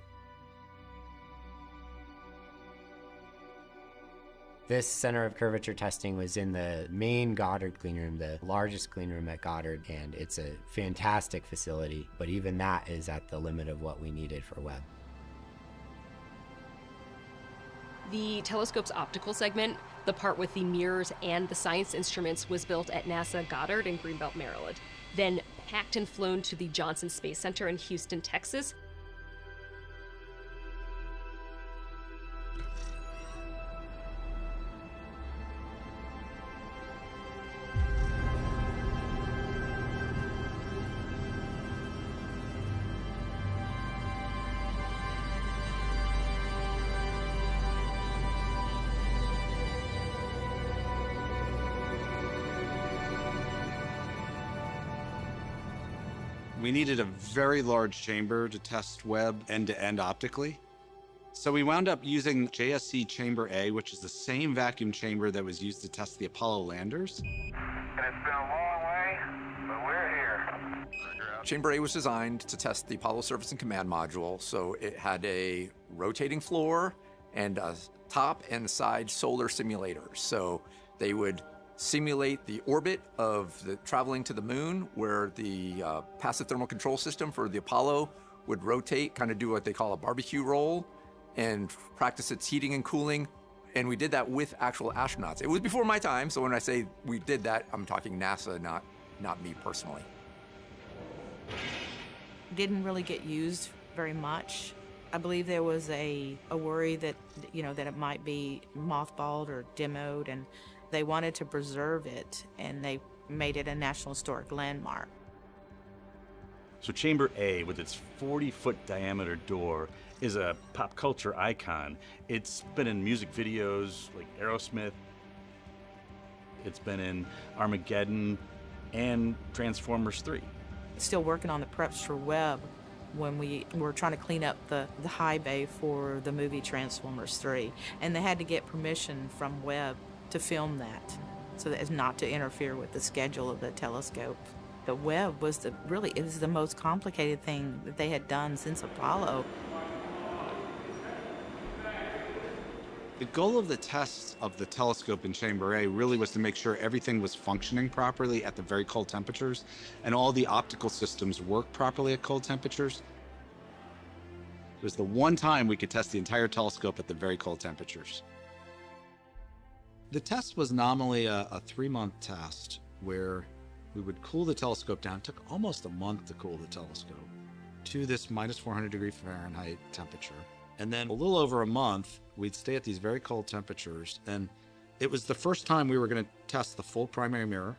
This center of curvature testing was in the main Goddard clean room, the largest clean room at Goddard, and it's a fantastic facility, but even that is at the limit of what we needed for Webb. The telescope's optical segment, the part with the mirrors and the science instruments, was built at NASA Goddard in Greenbelt, Maryland, then packed and flown to the Johnson Space Center in Houston, Texas. We needed a very large chamber to test Webb end-to-end optically. So we wound up using JSC Chamber A, which is the same vacuum chamber that was used to test the Apollo landers. And it's been a long way, but we're here. Chamber A was designed to test the Apollo Service and Command Module, so it had a rotating floor and a top and side solar simulators. So they would simulate the orbit of the traveling to the moon, where the passive thermal control system for the Apollo would rotate, kind of do what they call a barbecue roll, and practice its heating and cooling. And we did that with actual astronauts. It was before my time, so when I say we did that, I'm talking NASA, not me personally. Didn't really get used very much. I believe there was a worry that, that it might be mothballed or demoed, and they wanted to preserve it, and they made it a National Historic Landmark. So Chamber A, with its 40-foot diameter door, is a pop culture icon. It's been in music videos like Aerosmith. It's been in Armageddon and Transformers 3. Still working on the preps for Webb when we were trying to clean up the high bay for the movie Transformers 3. And they had to get permission from Webb to film that, so that as not to interfere with the schedule of the telescope. The Webb was it was the most complicated thing that they had done since Apollo. The goal of the test of the telescope in Chamber A really was to make sure everything was functioning properly at the very cold temperatures, and all the optical systems worked properly at cold temperatures. It was the one time we could test the entire telescope at the very cold temperatures. The test was nominally a 3-month test where we would cool the telescope down. It took almost a month to cool the telescope to this minus 400 degree Fahrenheit temperature. And then a little over a month, we'd stay at these very cold temperatures. And it was the first time we were going to test the full primary mirror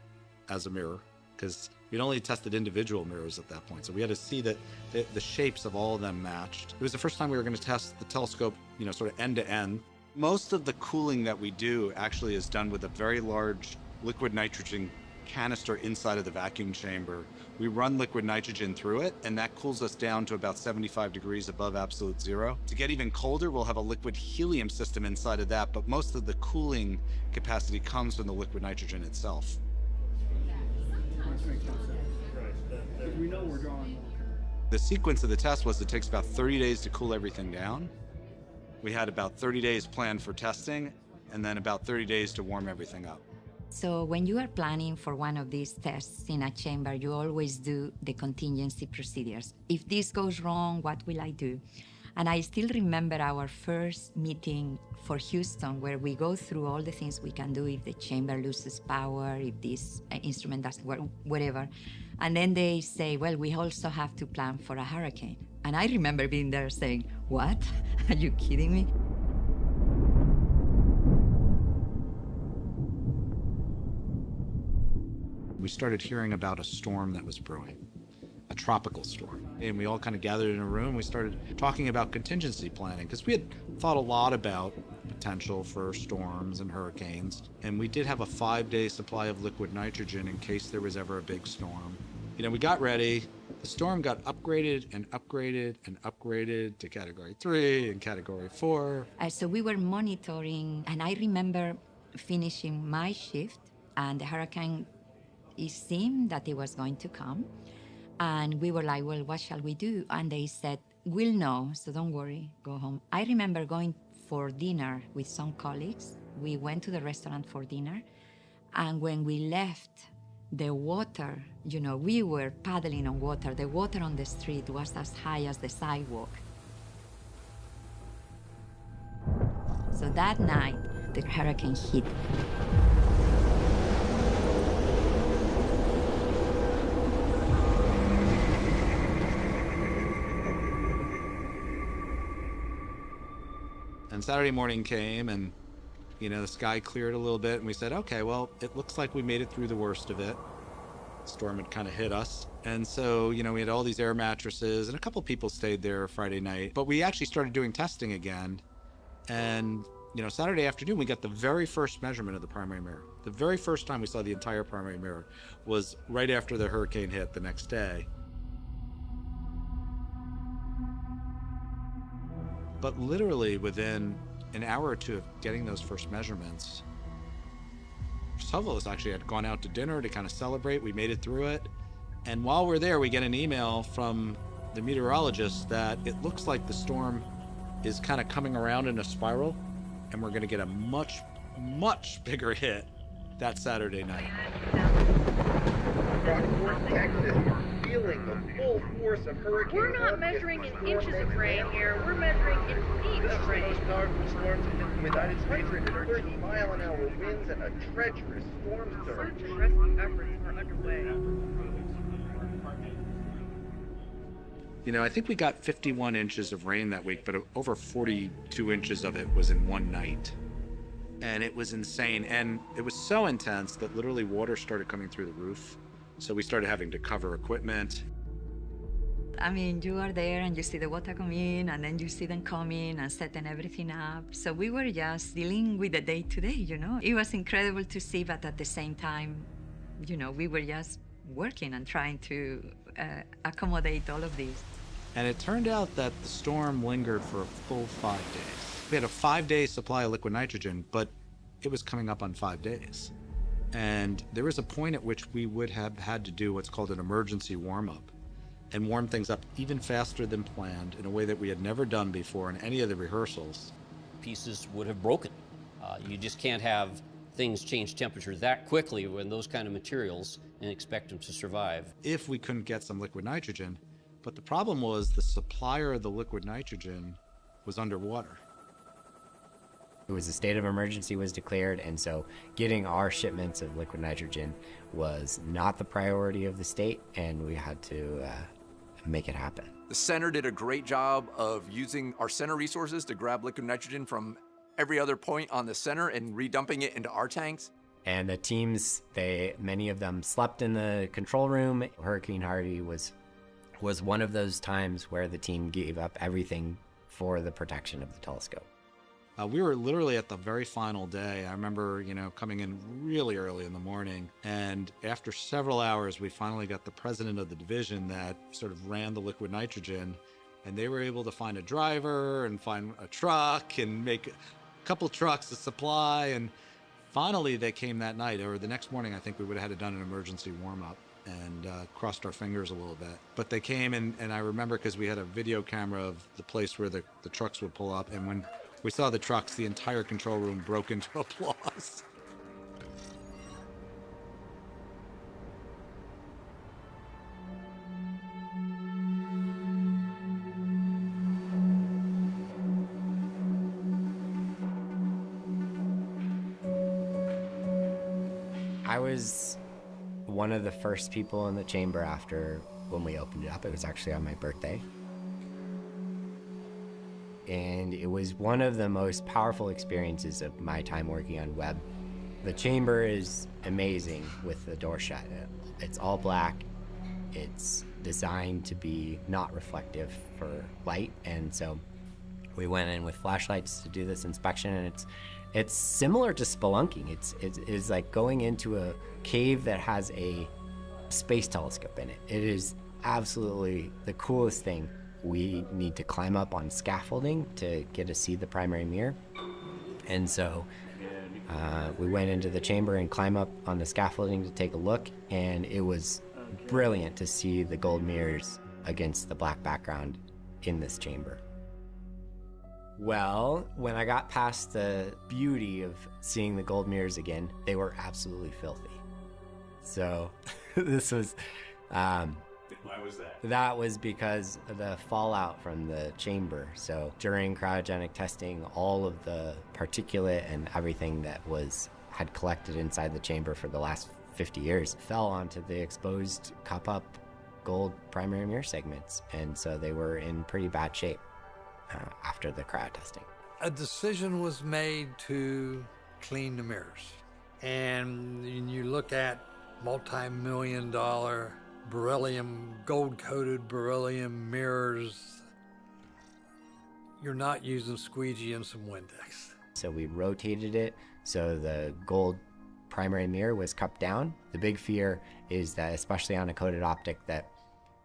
as a mirror, because we'd only tested individual mirrors at that point. So we had to see that the shapes of all of them matched. It was the first time we were going to test the telescope, sort of end to end. Most of the cooling that we do actually is done with a very large liquid nitrogen canister inside of the vacuum chamber. We run liquid nitrogen through it, and that cools us down to about 75 degrees above absolute zero. To get even colder, we'll have a liquid helium system inside of that, but most of the cooling capacity comes from the liquid nitrogen itself. The sequence of the test was it takes about 30 days to cool everything down. We had about 30 days planned for testing, and then about 30 days to warm everything up. So when you are planning for one of these tests in a chamber, you always do the contingency procedures. If this goes wrong, what will I do? And I still remember our first meeting for Houston, where we go through all the things we can do if the chamber loses power, if this instrument doesn't work, whatever. And then they say, well, we also have to plan for a hurricane. And I remember being there saying, what? Are you kidding me? We started hearing about a storm that was brewing, a tropical storm. And we all kind of gathered in a room. We started talking about contingency planning because we had thought a lot about potential for storms and hurricanes. And we did have a 5-day supply of liquid nitrogen in case there was ever a big storm. You know, we got ready. The storm got upgraded and upgraded and upgraded to Category 3 and Category 4. So we were monitoring, and I remember finishing my shift, and the hurricane, it seemed that it was going to come. And we were like, well, what shall we do? And they said, we'll know, so don't worry, go home. I remember going for dinner with some colleagues. We went to the restaurant for dinner. And when we left, the water, you know, we were paddling on water. The water on the street was as high as the sidewalk. So that night, the hurricane hit. And Saturday morning came, and you know, the sky cleared a little bit, and we said, okay, well, it looks like we made it through the worst of it. The storm had kind of hit us. And so, you know, we had all these air mattresses, and a couple people stayed there Friday night. But we actually started doing testing again. And, you know, Saturday afternoon, we got the very first measurement of the primary mirror. The very first time we saw the entire primary mirror was right after the hurricane hit the next day. But literally within an hour or two of getting those first measurements, some of us actually had gone out to dinner to kind of celebrate. We made it through it. And while we're there, we get an email from the meteorologist that it looks like the storm is kind of coming around in a spiral, and we're going to get a much, much bigger hit that Saturday night. Rockport, Texas, feeling the full force of Hurricane We're not measuring in inches of rain here, we're measuring in feet of rain. This is the most powerful storm to hit the United States. 130-mile-an-hour winds and a treacherous storm surge. Search and rescue efforts are underway. You know, I think we got 51 inches of rain that week, but over 42 inches of it was in one night. And it was insane. And it was so intense that literally water started coming through the roof. So we started having to cover equipment. I mean, you are there and you see the water come in, and then you see them coming and setting everything up. So we were just dealing with the day-to-day, you know. It was incredible to see, but at the same time, you know, we were just working and trying to accommodate all of this. And it turned out that the storm lingered for a full 5 days. We had a 5-day supply of liquid nitrogen, but it was coming up on 5 days. And there was a point at which we would have had to do what's called an emergency warm-up and warm things up even faster than planned in a way that we had never done before in any of the rehearsals. Pieces would have broken. You just can't have things change temperature that quickly when those kind of materials and expect them to survive. If we couldn't get some liquid nitrogen, but the problem was the supplier of the liquid nitrogen was underwater. It was a state of emergency was declared, and so getting our shipments of liquid nitrogen was not the priority of the state, and we had to make it happen. The center did a great job of using our center resources to grab liquid nitrogen from every other point on the center and redumping it into our tanks. And the teams, many of them slept in the control room. Hurricane Harvey was one of those times where the team gave up everything for the protection of the telescope. We were literally at the very final day. I remember, you know, coming in really early in the morning, and after several hours, we finally got the president of the division that sort of ran the liquid nitrogen, and they were able to find a driver and find a truck and make a couple trucks of supply, and finally they came that night, or the next morning. I think we would have had done an emergency warm-up and crossed our fingers a little bit. But they came, and I remember because we had a video camera of the place where the trucks would pull up, and when We saw the trucks, the entire control room broke into applause. I was one of the first people in the chamber after when we opened it up. It was actually on my birthday. And it was one of the most powerful experiences of my time working on Webb. The chamber is amazing with the door shut. It's all black. It's designed to be not reflective for light, and so we went in with flashlights to do this inspection, and it's similar to spelunking. It's like going into a cave that has a space telescope in it. It is absolutely the coolest thing. We need to climb up on scaffolding to get to see the primary mirror. And so we went into the chamber and climbed up on the scaffolding to take a look, and it was brilliant to see the gold mirrors against the black background in this chamber. Well, when I got past the beauty of seeing the gold mirrors again, they were absolutely filthy. So this was... Why was that? That was because of the fallout from the chamber. So during cryogenic testing, all of the particulate and everything that had collected inside the chamber for the last 50 years fell onto the exposed cup-up gold primary mirror segments. And so they were in pretty bad shape after the cryo testing. A decision was made to clean the mirrors. And you look at multi-million-dollar beryllium, gold-coated beryllium mirrors. You're not using squeegee and some Windex. So we rotated it so the gold primary mirror was cupped down. The big fear is that, especially on a coated optic, that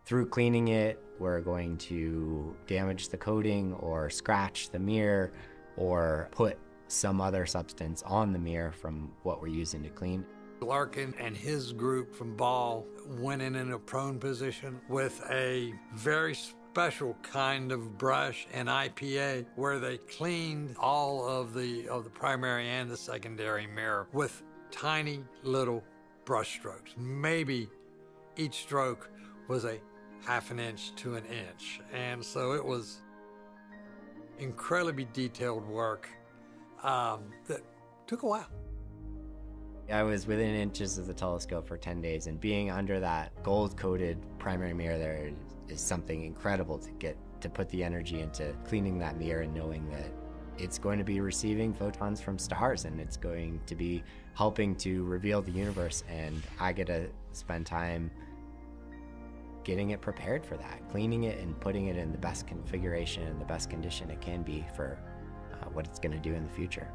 through cleaning it, we're going to damage the coating or scratch the mirror or put some other substance on the mirror from what we're using to clean. Larkin and his group from Ball went in a prone position with a very special kind of brush and IPA where they cleaned all of the primary and the secondary mirror with tiny little brush strokes. Maybe each stroke was a half an inch to an inch. And so it was incredibly detailed work that took a while. I was within inches of the telescope for 10 days, and being under that gold-coated primary mirror there is something incredible to put the energy into cleaning that mirror and knowing that it's going to be receiving photons from stars and it's going to be helping to reveal the universe, and I get to spend time getting it prepared for that, cleaning it and putting it in the best configuration and the best condition it can be for what it's going to do in the future.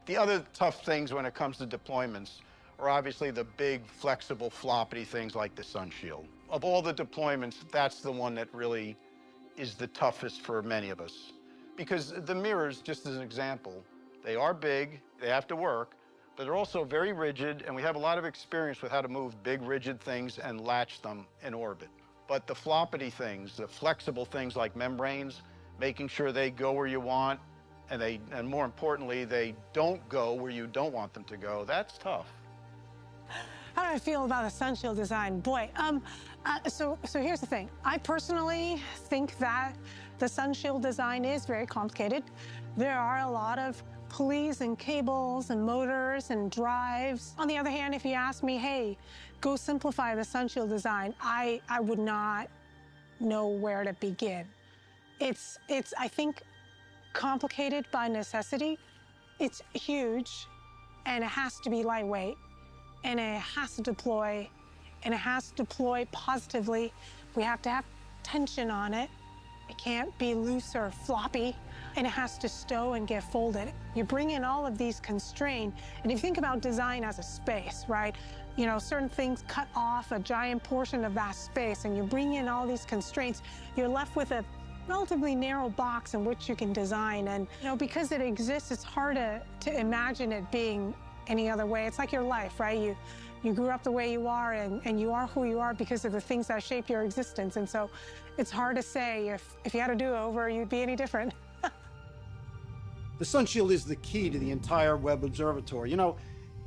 The other tough things when it comes to deployments are obviously the big, flexible, floppy things like the sun shield. Of all the deployments, that's the one that really is the toughest for many of us. Because the mirrors, just as an example, they are big, they have to work, but they're also very rigid, and we have a lot of experience with how to move big, rigid things and latch them in orbit. But the floppity things, the flexible things like membranes, making sure they go where you want, and more importantly, they don't go where you don't want them to go, that's tough. How do I feel about the sunshield design? Boy, so here's the thing. I personally think that the sunshield design is very complicated. There are a lot of pulleys and cables and motors and drives. On the other hand, if you ask me, hey, go simplify the sunshield design, I would not know where to begin. It's I think, complicated by necessity. It's huge, and it has to be lightweight, and it has to deploy, and it has to deploy positively. We have to have tension on it. It can't be loose or floppy, and it has to stow and get folded. You bring in all of these constraints, and if you think about design as a space, right? You know, certain things cut off a giant portion of that space, and you bring in all these constraints, you're left with a relatively narrow box in which you can design. And because it exists, it's hard to imagine it being any other way. It's like your life, right? You grew up the way you are, and you are who you are because of the things that shape your existence. And so it's hard to say if you had a do-over, you'd be any different. The sun shield is the key to the entire Webb Observatory.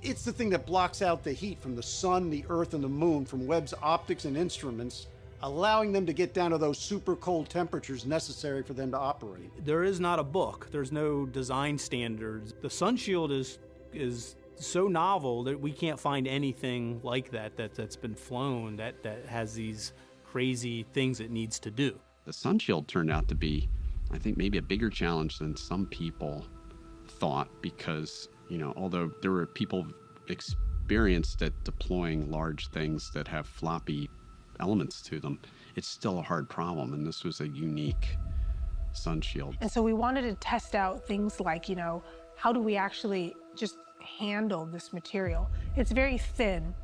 It's the thing that blocks out the heat from the sun, the earth, and the moon from Webb's optics and instruments, allowing them to get down to those super cold temperatures necessary for them to operate. There is not a book. There's no design standards. The sun shield is so novel that we can't find anything like that's been flown that has these crazy things it needs to do. The sun shield turned out to be, I think, maybe a bigger challenge than some people thought because, although there were people experienced at deploying large things that have floppy elements to them, it's still a hard problem, and this was a unique sun shield. And so we wanted to test out things like, how do we actually just handle this material? It's very thin.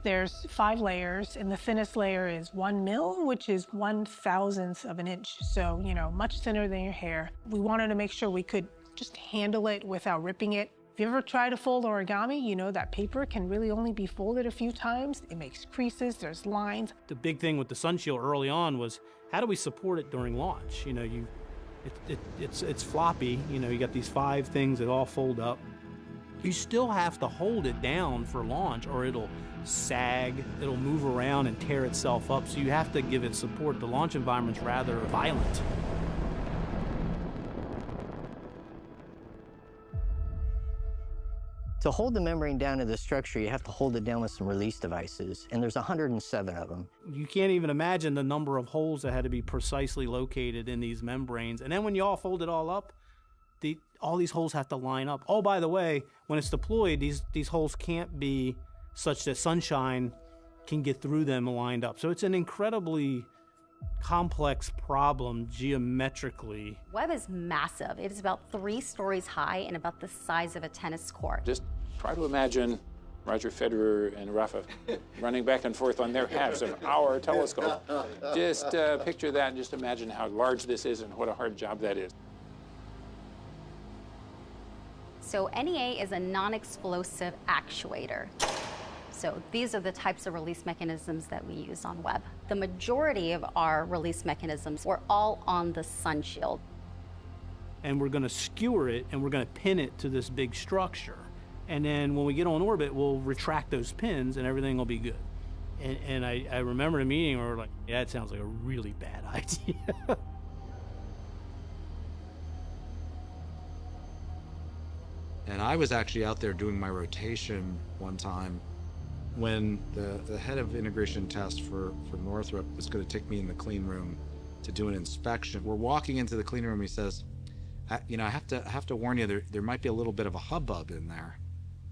There's 5 layers, and the thinnest layer is 1 mil, which is 1/1000th of an inch. So, much thinner than your hair. We wanted to make sure we could just handle it without ripping it. If you ever try to fold origami, you know that paper can really only be folded a few times. It makes creases, there's lines. The big thing with the sun shield early on was, how do we support it during launch? It's floppy. You got these 5 things that all fold up. You still have to hold it down for launch or it'll sag, it'll move around and tear itself up. So you have to give it support. The launch environment's rather violent. To hold the membrane down to the structure, you have to hold it down with some release devices, and there's 107 of them. You can't even imagine the number of holes that had to be precisely located in these membranes. And then when you all fold it all up, all these holes have to line up. Oh, by the way, when it's deployed, these holes can't be such that sunshine can get through them lined up. So it's an incredibly complex problem geometrically. Webb is massive. It is about 3 stories high and about the size of a tennis court. Just try to imagine Roger Federer and Rafa running back and forth on their halves of our telescope. Just picture that and just imagine how large this is and what a hard job that is. So NEA is a non-explosive actuator. So these are the types of release mechanisms that we use on Webb. The majority of our release mechanisms were all on the sun shield. And we're going to skewer it and we're going to pin it to this big structure. And then when we get on orbit, we'll retract those pins and everything will be good. And I remember a meeting where we're like, yeah, it sounds like a really bad idea. And I was actually out there doing my rotation one time when the head of integration test for Northrop was going to take me in the clean room to do an inspection. We're walking into the clean room. He says, I have to warn you, there might be a little bit of a hubbub in there.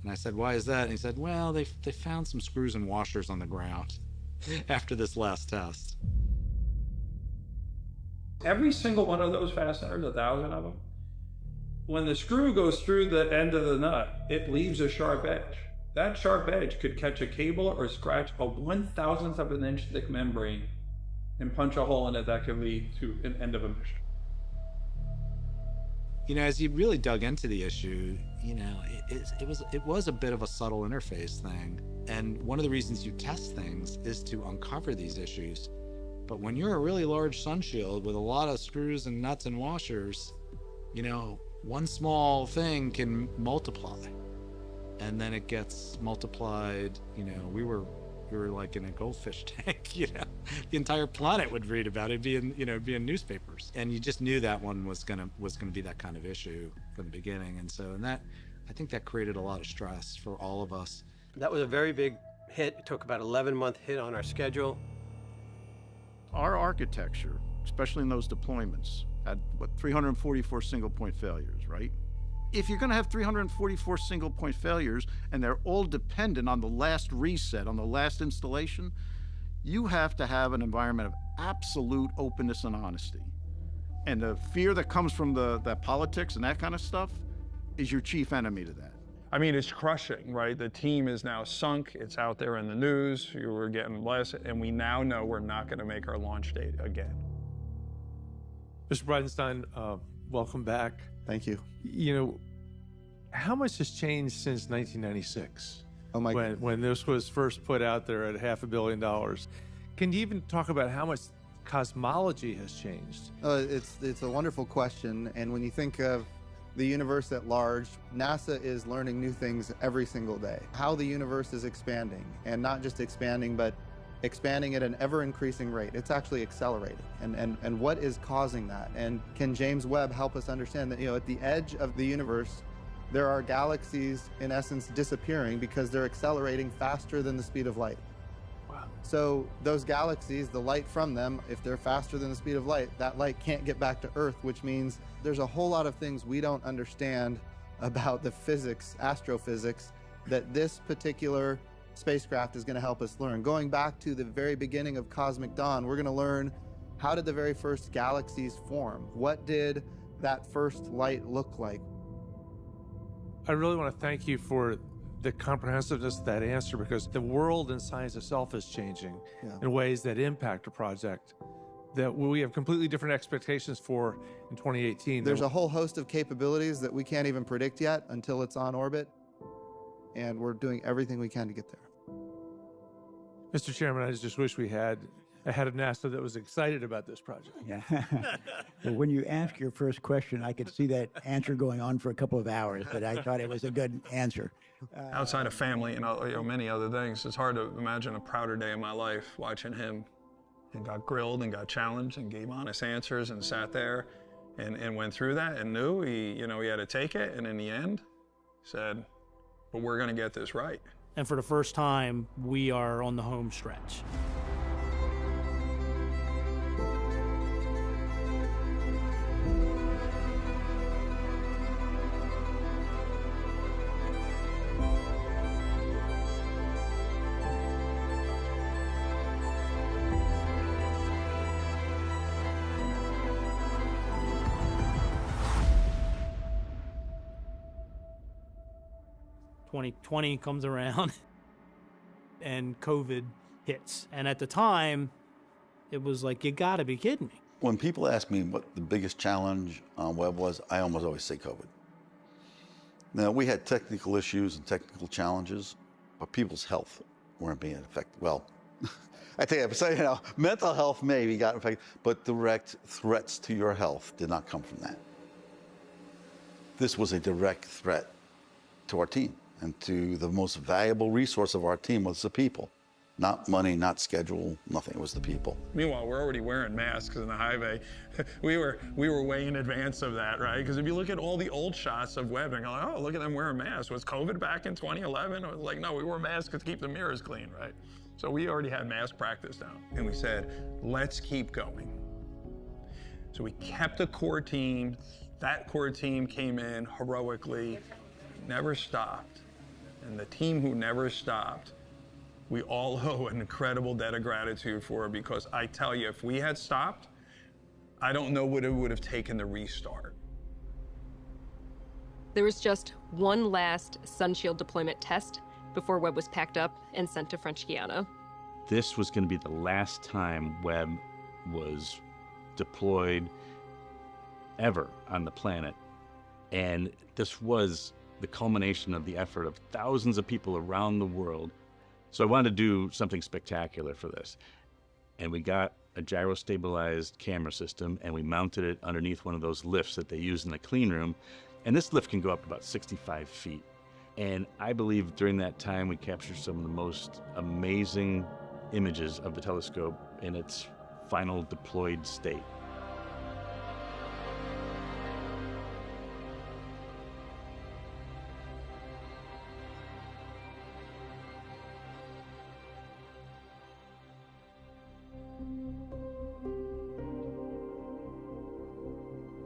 And I said, why is that? And he said, well, they found some screws and washers on the ground after this last test. Every single one of those fasteners, 1,000 of them, when the screw goes through the end of the nut, it leaves a sharp edge. That sharp edge could catch a cable or scratch a 1/1000th of an inch thick membrane and punch a hole in it that could lead to an end of a mission. As you really dug into the issue, it was a bit of a subtle interface thing. And one of the reasons you test things is to uncover these issues. But when you're a really large sun shield with a lot of screws and nuts and washers, one small thing can multiply, and then it gets multiplied. We were like in a goldfish tank. The entire planet would read about it, be in newspapers, and you just knew that one was gonna be that kind of issue from the beginning. And I think that created a lot of stress for all of us. That was a very big hit. It took about 11-month hit on our schedule. Our architecture, especially in those deployments, had 344 single point failures, right? If you're going to have 344 single point failures and they're all dependent on the last reset, on the last installation, you have to have an environment of absolute openness and honesty. And the fear that comes from that politics and that kind of stuff is your chief enemy to that. I mean, it's crushing, right? The team is now sunk. It's out there in the news. We're getting less, and we now know we're not going to make our launch date again. Mr. Bridenstine, welcome back. Thank you. You know, how much has changed since 1996? Oh my when this was first put out there at $500 million. Can you even talk about how much cosmology has changed? It's a wonderful question, and when you think of the universe at large, NASA is learning new things every single day. How the universe is expanding, and not just expanding, but expanding at an ever-increasing rate. It's actually accelerating, and what is causing that? And can James Webb help us understand that, you know, at the edge of the universe, there are galaxies, in essence, disappearing because they're accelerating faster than the speed of light. Wow. So those galaxies, the light from them, if they're faster than the speed of light, that light can't get back to Earth, which means there's a whole lot of things we don't understand about the physics, astrophysics, that this particular spacecraft is going to help us learn. Going back to the very beginning of Cosmic Dawn, we're going to learn, how did the very first galaxies form? What did that first light look like? I really want to thank you for the comprehensiveness of that answer, because the world and science itself is changing in ways that impact a project that we have completely different expectations for in 2018. There's a whole host of capabilities that we can't even predict yet until it's on orbit, and we're doing everything we can to get there. Mr. Chairman, I just wish we had a head of NASA that was excited about this project. Yeah. Well, when you asked your first question, I could see that answer going on for a couple of hours, but I thought it was a good answer. Outside of family and many other things, it's hard to imagine a prouder day in my life watching him, and got grilled and got challenged and gave honest answers and sat there and went through that and knew he had to take it, and in the end said, but we're going to get this right. And for the first time, we are on the home stretch. '20 comes around and COVID hits. And at the time, it was like, you gotta be kidding me. When people ask me what the biggest challenge on Webb was, I almost always say COVID. Now, we had technical issues and technical challenges, but people's health weren't being affected. Well, I think I would say, mental health maybe got affected, but direct threats to your health did not come from that. This was a direct threat to our team. And to the most valuable resource of our team was the people. Not money, not schedule, nothing. It was the people. Meanwhile, we're already wearing masks in the high bay. we were way in advance of that, right? Because if you look at all the old shots of Webb and go, oh, look at them wearing masks. Was COVID back in 2011? It was like, no, we wore masks to keep the mirrors clean, right? So we already had mask practice down. And we said, let's keep going. So we kept a core team. That core team came in heroically, never stopped. And the team who never stopped, we all owe an incredible debt of gratitude for it, because I tell you, if we had stopped, I don't know what it would have taken to restart. There was just one last Sunshield deployment test before Webb was packed up and sent to French Guiana. This was going to be the last time Webb was deployed ever on the planet. And this was the culmination of the effort of thousands of people around the world. So I wanted to do something spectacular for this. And we got a gyro-stabilized camera system, and we mounted it underneath one of those lifts that they use in the clean room. And this lift can go up about 65 feet. And I believe during that time, we captured some of the most amazing images of the telescope in its final deployed state.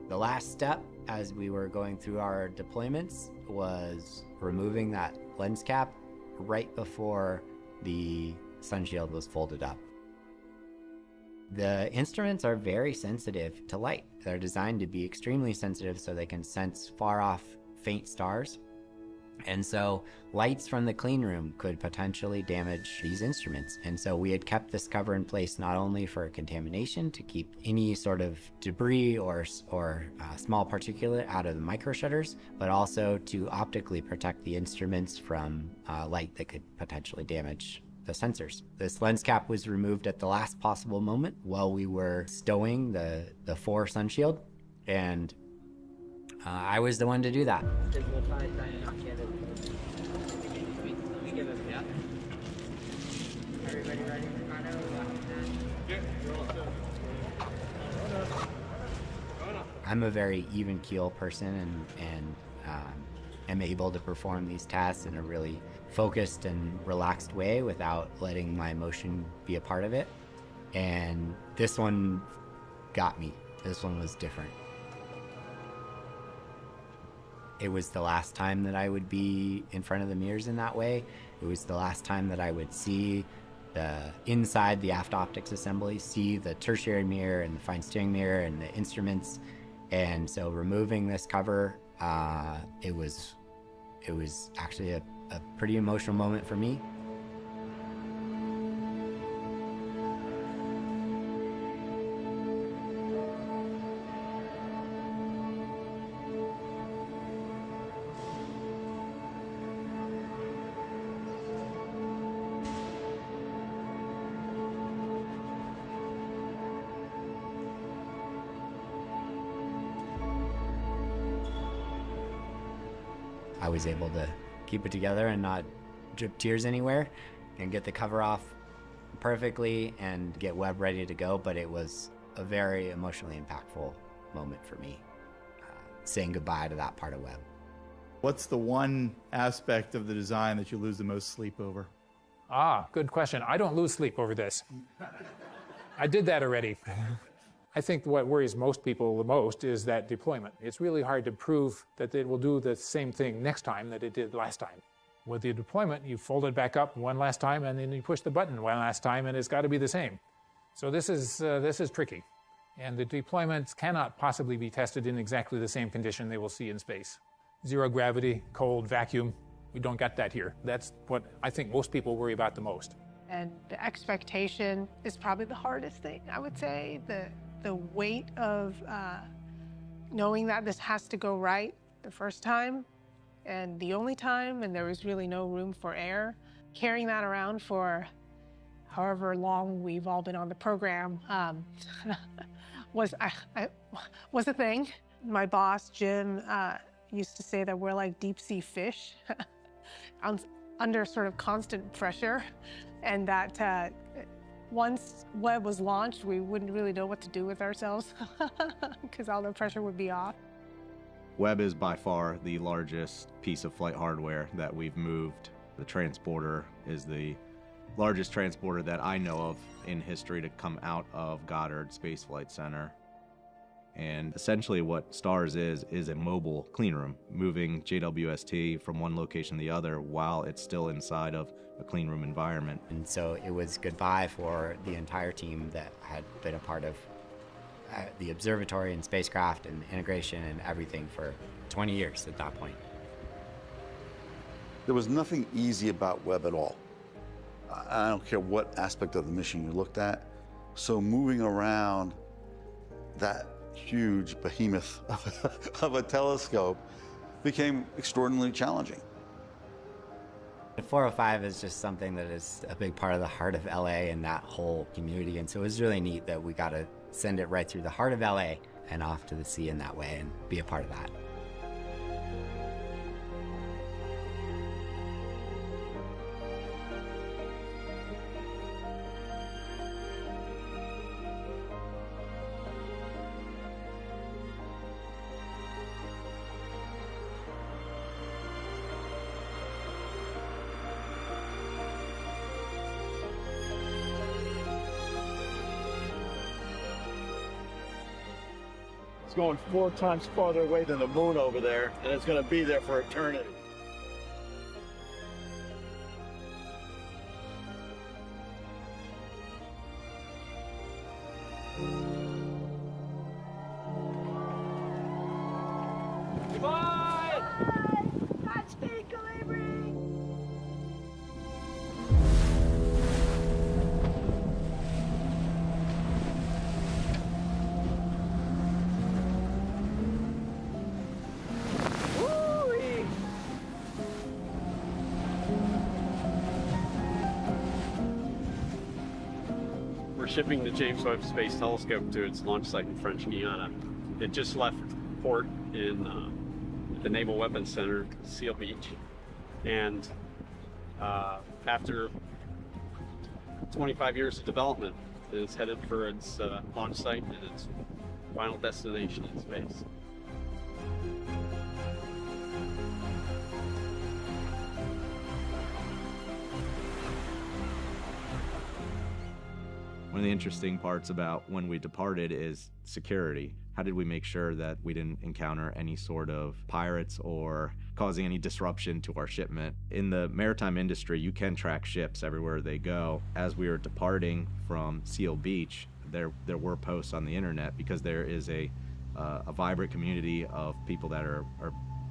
The last step as we were going through our deployments was removing that lens cap right before the sunshield was folded up. The instruments are very sensitive to light. They're designed to be extremely sensitive so they can sense far off faint stars. And so lights from the clean room could potentially damage these instruments. And so we had kept this cover in place not only for contamination to keep any sort of debris or small particulate out of the micro shutters, but also to optically protect the instruments from light that could potentially damage the sensors. This lens cap was removed at the last possible moment while we were stowing the 4 sunshield, and I was the one to do that. I'm a very even keel person and am able to perform these tasks in a really focused and relaxed way without letting my emotion be a part of it. And this one got me. This one was different. It was the last time that I would be in front of the mirrors in that way. It was the last time that I would see inside the aft optics assembly, see the tertiary mirror and the fine steering mirror and the instruments. And so removing this cover, it was actually a pretty emotional moment for me. I was able to keep it together and not drip tears anywhere and get the cover off perfectly and get Webb ready to go, but it was a very emotionally impactful moment for me, saying goodbye to that part of Webb. What's the one aspect of the design that you lose the most sleep over? Good question. I don't lose sleep over this. I did that already. I think what worries most people the most is that deployment. It's really hard to prove that it will do the same thing next time that it did last time. With the deployment, you fold it back up one last time, and then you push the button one last time, and it's got to be the same. So this is tricky. And the deployments cannot possibly be tested in exactly the same condition they will see in space. Zero gravity, cold, vacuum, we don't got that here. That's what I think most people worry about the most. And the expectation is probably the hardest thing, I would say. The weight of knowing that this has to go right the first time and the only time, and there was really no room for error. Carrying that around for however long we've all been on the program was a thing. My boss, Jim, used to say that we're like deep sea fish under sort of constant pressure, and that once Webb was launched, we wouldn't really know what to do with ourselves because all the pressure would be off. Webb is by far the largest piece of flight hardware that we've moved. The transporter is the largest transporter that I know of in history to come out of Goddard Space Flight Center. And essentially what STARS is a mobile clean room, moving JWST from one location to the other while it's still inside of a clean room environment. And so it was goodbye for the entire team that had been a part of the observatory and spacecraft and integration and everything for 20 years at that point. There was nothing easy about Webb at all. I don't care what aspect of the mission you looked at. So moving around that huge behemoth of a telescope became extraordinarily challenging. The 405 is just something that is a big part of the heart of LA and that whole community, and so it was really neat that we got to send it right through the heart of LA and off to the sea in that way and be a part of that. It's going 4 times farther away than the moon over there, and it's going to be there for eternity. Goodbye! Godspeed, Gallipoli! shipping the James Webb Space Telescope to its launch site in French Guiana. It just left port in the Naval Weapons Center, Seal Beach, and after 25 years of development, it's headed for its launch site and its final destination in space. One of the interesting parts about when we departed is security. How did we make sure that we didn't encounter any sort of pirates or causing any disruption to our shipment? In the maritime industry, you can track ships everywhere they go. As we were departing from Seal Beach, there were posts on the internet because there is a vibrant community of people that are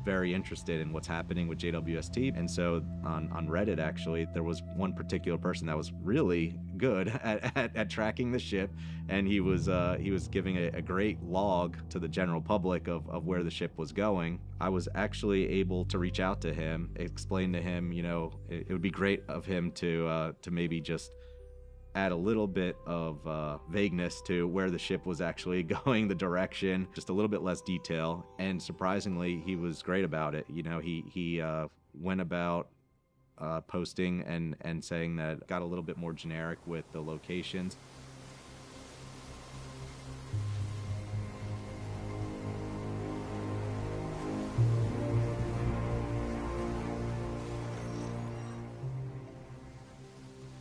very interested in what's happening with JWST. And so on Reddit, actually, there was one particular person that was really good at tracking the ship, and he was giving a great log to the general public of where the ship was going. I was actually able to reach out to him, explain to him, you know, it would be great of him to maybe just add a little bit of vagueness to where the ship was actually going, the direction, just a little bit less detail. And surprisingly, he was great about it. You know, he went about posting and saying that, got a little bit more generic with the locations.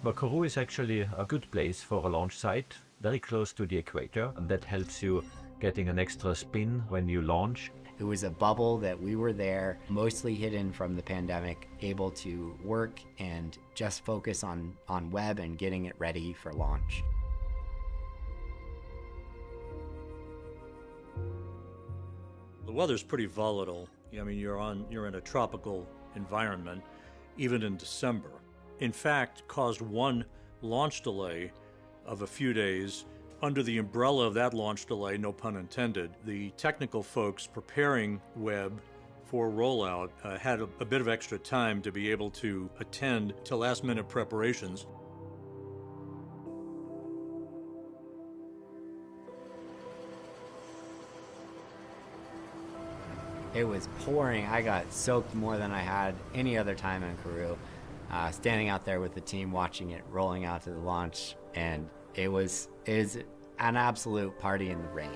Kourou is actually a good place for a launch site, very close to the equator, and that helps you getting an extra spin when you launch. It was a bubble that we were there, mostly hidden from the pandemic, able to work and just focus on Webb and getting it ready for launch. The weather's pretty volatile. I mean, you're in a tropical environment, even in December. In fact, caused one launch delay of a few days. Under the umbrella of that launch delay, no pun intended, the technical folks preparing Webb for rollout had a bit of extra time to be able to attend to last-minute preparations. It was pouring. I got soaked more than I had any other time in Kourou. Standing out there with the team, watching it rolling out to the launch, and it is an absolute party in the rain.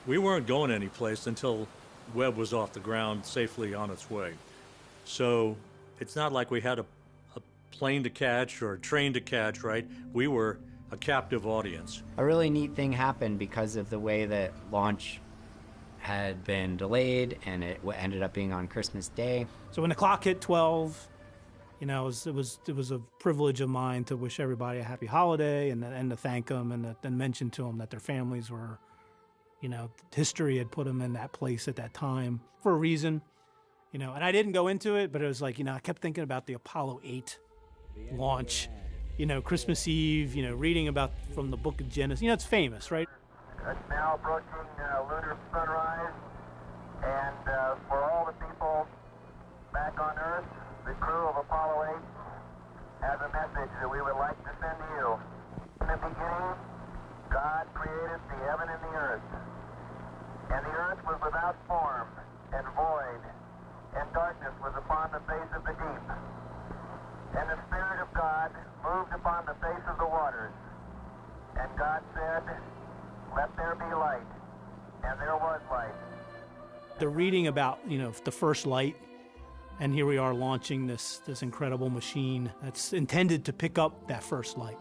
We weren't going anyplace until Webb was off the ground safely on its way. So it's not like we had a plane to catch or a train to catch, right? We were a captive audience. A really neat thing happened because of the way that launch had been delayed, and it ended up being on Christmas Day. So when the clock hit 12, you know, it was a privilege of mine to wish everybody a happy holiday and to thank them and then mention to them that their families were, you know, history had put them in that place at that time for a reason, you know. And I didn't go into it, but it was like, you know, I kept thinking about the Apollo 8 launch, you know, Christmas Eve, you know, reading about from the Book of Genesis. You know, it's famous, right? It's now approaching lunar sunrise, and for all the people back on Earth, the crew of Apollo 8 has a message that we would like to send to you. In the beginning, God created the heaven and the earth, and the earth was without form and void, and darkness was upon the face of the deep. And the Spirit of God moved upon the face of the waters, and God said, "Let there be light," and there was light. They're reading about, you know, the first light, and here we are launching this incredible machine that's intended to pick up that first light.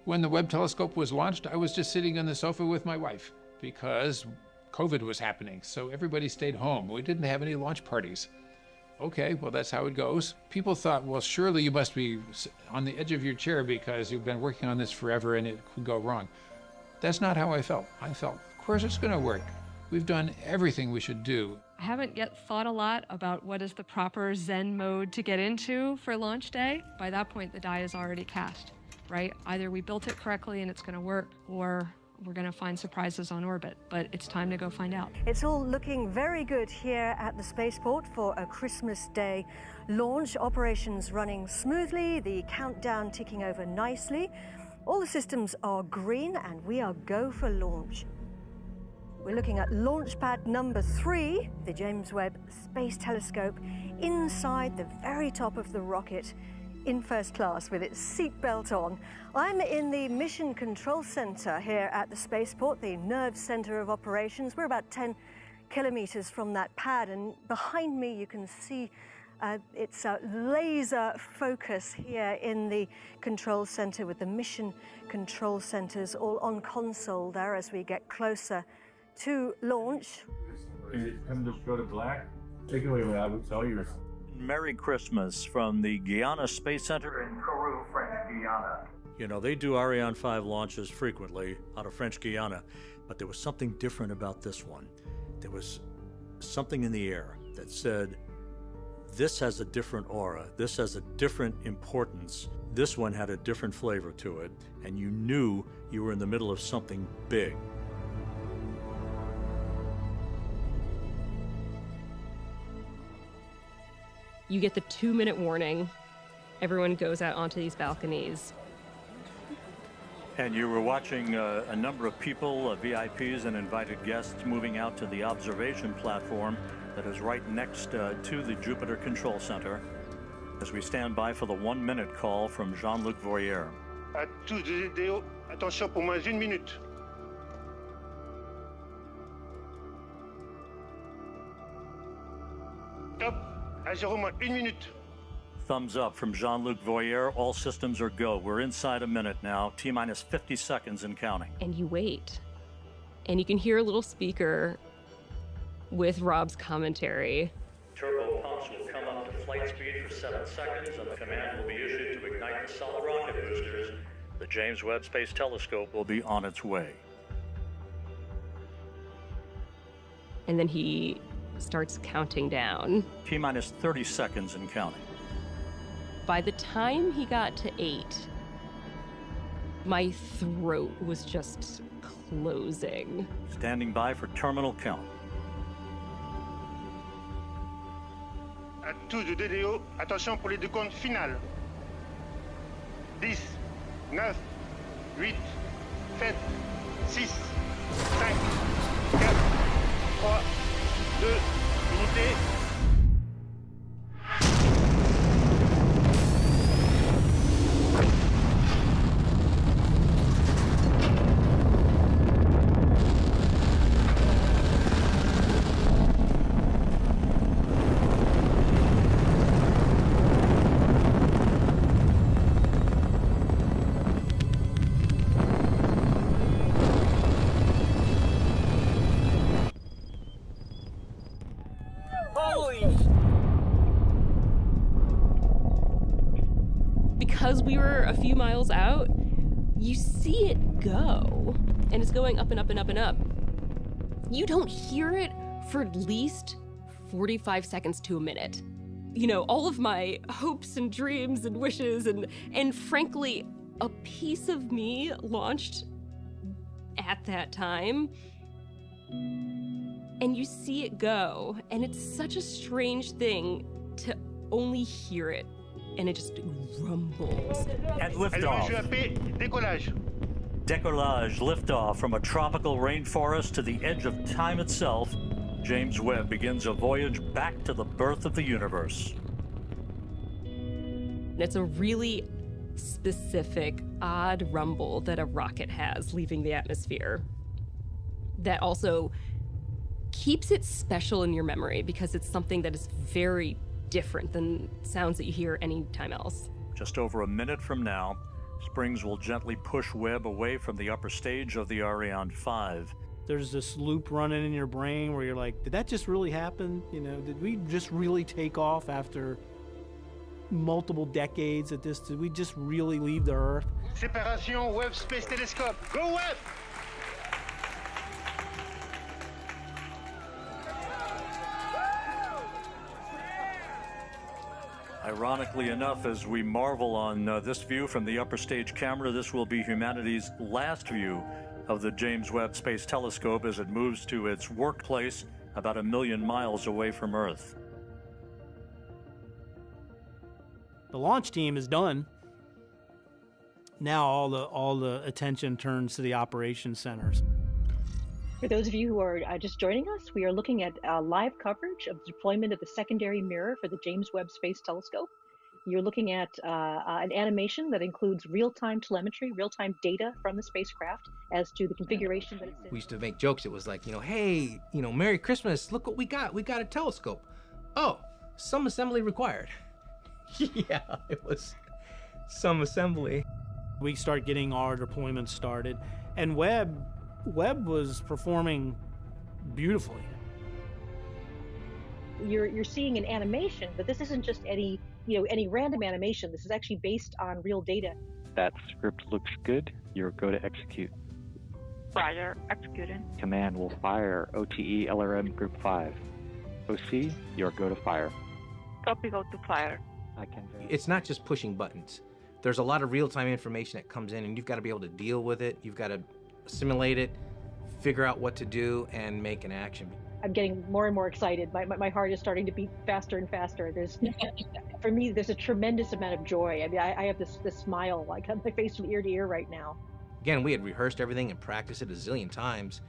When the Webb telescope was launched, I was just sitting on the sofa with my wife because COVID was happening, so everybody stayed home. We didn't have any launch parties. Okay, well, that's how it goes. People thought, well, surely you must be on the edge of your chair because you've been working on this forever and it could go wrong. That's not how I felt. I felt, of course it's going to work. We've done everything we should do. I haven't yet thought a lot about what is the proper Zen mode to get into for launch day. By that point, the die is already cast, right? Either we built it correctly and it's going to work, or we're going to find surprises on orbit, but it's time to go find out. It's all looking very good here at the spaceport for a Christmas Day launch. Operations running smoothly, the countdown ticking over nicely. All the systems are green and we are go for launch. We're looking at launch pad number 3, the James Webb Space Telescope, inside the very top of the rocket in first class with its seatbelt on. I'm in the Mission Control Center here at the spaceport, the nerve center of operations. We're about 10 kilometers from that pad, and behind me you can see it's a laser focus here in the control center with the mission control centers all on console there as we get closer to launch. Come to go to black. Take away what I would tell you. Merry Christmas from the Guyana Space Center in Kourou, French Guiana. You know, they do Ariane 5 launches frequently out of French Guiana, but there was something different about this one. There was something in the air that said, this has a different aura, this has a different importance, this one had a different flavor to it, and you knew you were in the middle of something big. You get the 2-minute warning. Everyone goes out onto these balconies. And you were watching a number of people, VIPs and invited guests, moving out to the observation platform that is right next to the Jupiter Control Center as we stand by for the 1-minute call from Jean-Luc Voyer. À tous les vidéos, attention pour moins 1 minute. Top, à 0 moins 1 minute. Thumbs up from Jean-Luc Voyer. All systems are go. We're inside a minute now. T-minus 50 seconds and counting. And you wait. And you can hear a little speaker with Rob's commentary. Turbo pumps will come up to flight speed for 7 seconds, and the command will be issued to ignite the solid rocket boosters. The James Webb Space Telescope will be on its way. And then he starts counting down. T-minus 30 seconds and counting. By the time he got to 8, my throat was just closing. Standing by for terminal count. À tous de DDO, attention pour les décomptes finales. 10, 9, 8, 7, 6, 5, 4, 3, 2, unité. Because we were a few miles out, you see it go, and it's going up and up and up and up. You don't hear it for at least 45 seconds to a minute. You know, all of my hopes and dreams and wishes and frankly, a piece of me launched at that time. And you see it go, and it's such a strange thing to only hear it, and it just rumbles. At liftoff. Décollage. Décollage, liftoff from a tropical rainforest to the edge of time itself. James Webb begins a voyage back to the birth of the universe. And it's a really specific, odd rumble that a rocket has leaving the atmosphere that also keeps it special in your memory because it's something that is very different than sounds that you hear anytime else. Just over a minute from now, Springs will gently push Webb away from the upper stage of the Ariane 5. There's this loop running in your brain where you're like, did that just really happen? You know, did we just really take off after multiple decades at this? Did we just really leave the Earth? Séparation Webb Space Telescope. Go Webb! Ironically enough, as we marvel on this view from the upper stage camera, this will be humanity's last view of the James Webb Space Telescope as it moves to its workplace about 1 million miles away from Earth. The launch team is done. Now all the attention turns to the operations centers. For those of you who are just joining us, we are looking at live coverage of the deployment of the secondary mirror for the James Webb Space Telescope. You're looking at an animation that includes real-time telemetry, real-time data from the spacecraft as to the configuration that it's in. We used to make jokes. It was like, hey, Merry Christmas, look what we got. We got a telescope. Oh, some assembly required. Yeah, it was some assembly. We start getting our deployment started, and Webb was performing beautifully. You're seeing an animation, but this isn't just any random animation. This is actually based on real data. That script looks good. You're go to execute. Roger, executed. Command will fire OTE LRM Group 5. OC, you're go to fire. Copy, go to fire. It's not just pushing buttons. There's a lot of real-time information that comes in, and you've got to be able to deal with it. You've got to assimilate it, figure out what to do, and make an action. I'm getting more and more excited. My heart is starting to beat faster and faster. For me, there's a tremendous amount of joy. I mean, I have this smile like on my face from ear to ear right now. Again, we had rehearsed everything and practiced it a zillion times,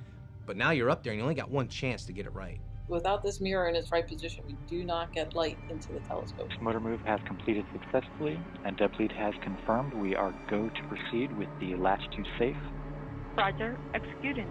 but now you're up there and you only got one chance to get it right. Without this mirror in its right position, we do not get light into the telescope. Motor move has completed successfully, and Deplead has confirmed we are go to proceed with the latch to safe. Roger, executing.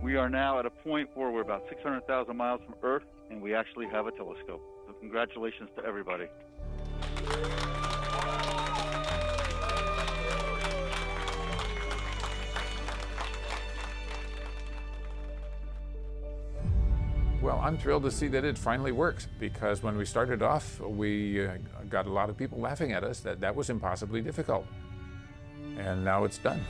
We are now at a point where we're about 600,000 miles from Earth, and we actually have a telescope. So congratulations to everybody. Well, I'm thrilled to see that it finally works, because when we started off, we got a lot of people laughing at us that was impossibly difficult. And now it's done.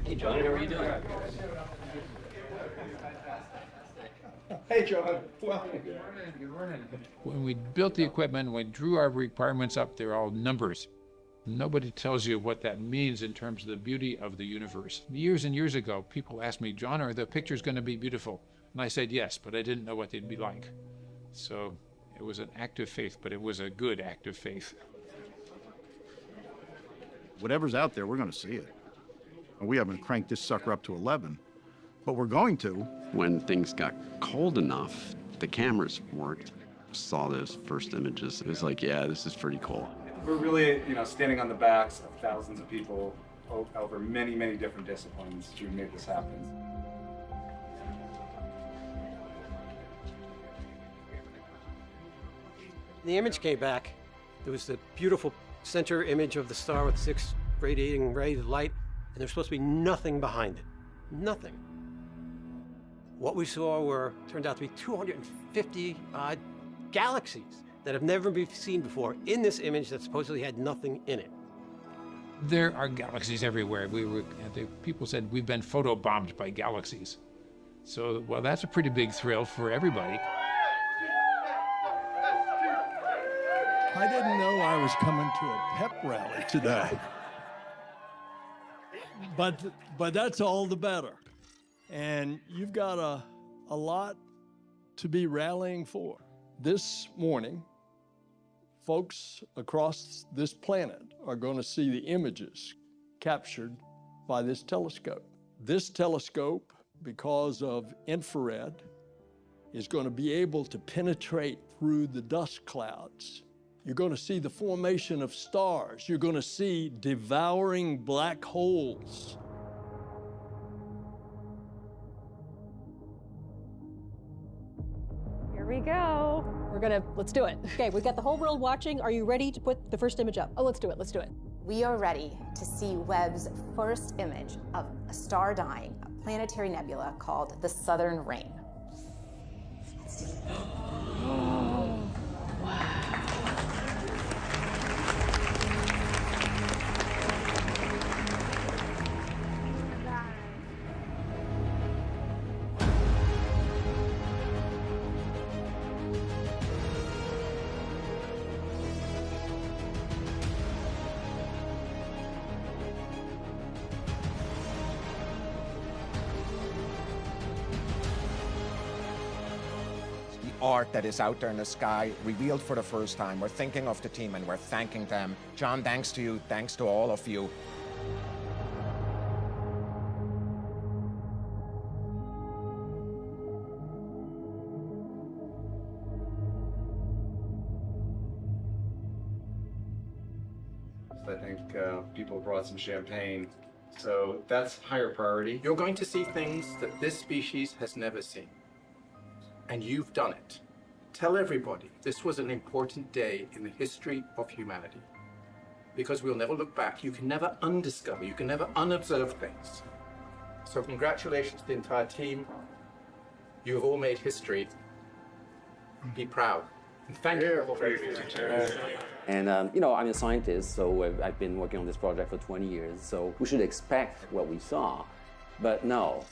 Hey, John, how are you doing? Hey, John. Well, When we built the equipment, we drew our requirements up, they're all numbers. Nobody tells you what that means in terms of the beauty of the universe. Years and years ago, people asked me, John, are the pictures going to be beautiful? And I said yes, but I didn't know what they'd be like. So it was an act of faith, but it was a good act of faith. Whatever's out there, we're going to see it. And we haven't cranked this sucker up to 11, but we're going to. When things got cold enough, the cameras worked. Saw those first images. It was like, yeah, this is pretty cool. We're really, standing on the backs of thousands of people over many, many different disciplines to make this happen. The image came back. There was the beautiful center image of the star with 6 radiating rays of light, and there's supposed to be nothing behind it. Nothing. What we saw turned out to be 250 galaxies that have never been seen before in this image that supposedly had nothing in it. There are galaxies everywhere. People said we've been photobombed by galaxies. So, well, that's a pretty big thrill for everybody. I didn't know I was coming to a pep rally today. But that's all the better. And you've got a lot to be rallying for. This morning, folks across this planet are going to see the images captured by this telescope. This telescope, because of infrared, is going to be able to penetrate through the dust clouds. You're going to see the formation of stars. You're going to see devouring black holes. we go. Let's do it. Okay, we've got the whole world watching. Are you ready to put the first image up? Oh, let's do it. Let's do it. We are ready to see Webb's first image of a star dying, a planetary nebula called the Southern Ring. Art that is out there in the sky, revealed for the first time. We're thinking of the team and we're thanking them. John, thanks to you, thanks to all of you. I think people brought some champagne, so that's higher priority. You're going to see things that this species has never seen. And you've done it. Tell everybody this was an important day in the history of humanity. Because we'll never look back. You can never undiscover, you can never unobserve things. So congratulations to the entire team. You have all made history. Be proud. And thank you all for your future. And, you know, I'm a scientist, so I've been working on this project for 20 years, so we should expect what we saw. But no.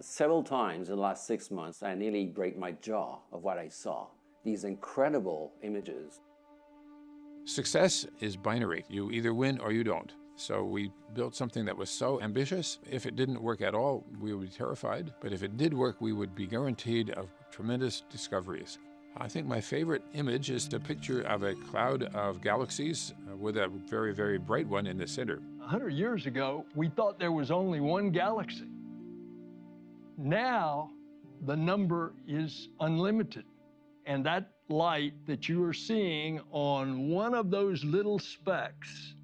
Several times in the last 6 months, I nearly break my jaw of what I saw. These incredible images. Success is binary. You either win or you don't. So we built something that was so ambitious. If it didn't work at all, we would be terrified. But if it did work, we would be guaranteed of tremendous discoveries. I think my favorite image is the picture of a cloud of galaxies with a very, very bright one in the center. 100 years ago, we thought there was only one galaxy. Now, the number is unlimited. And that light that you are seeing on one of those little specks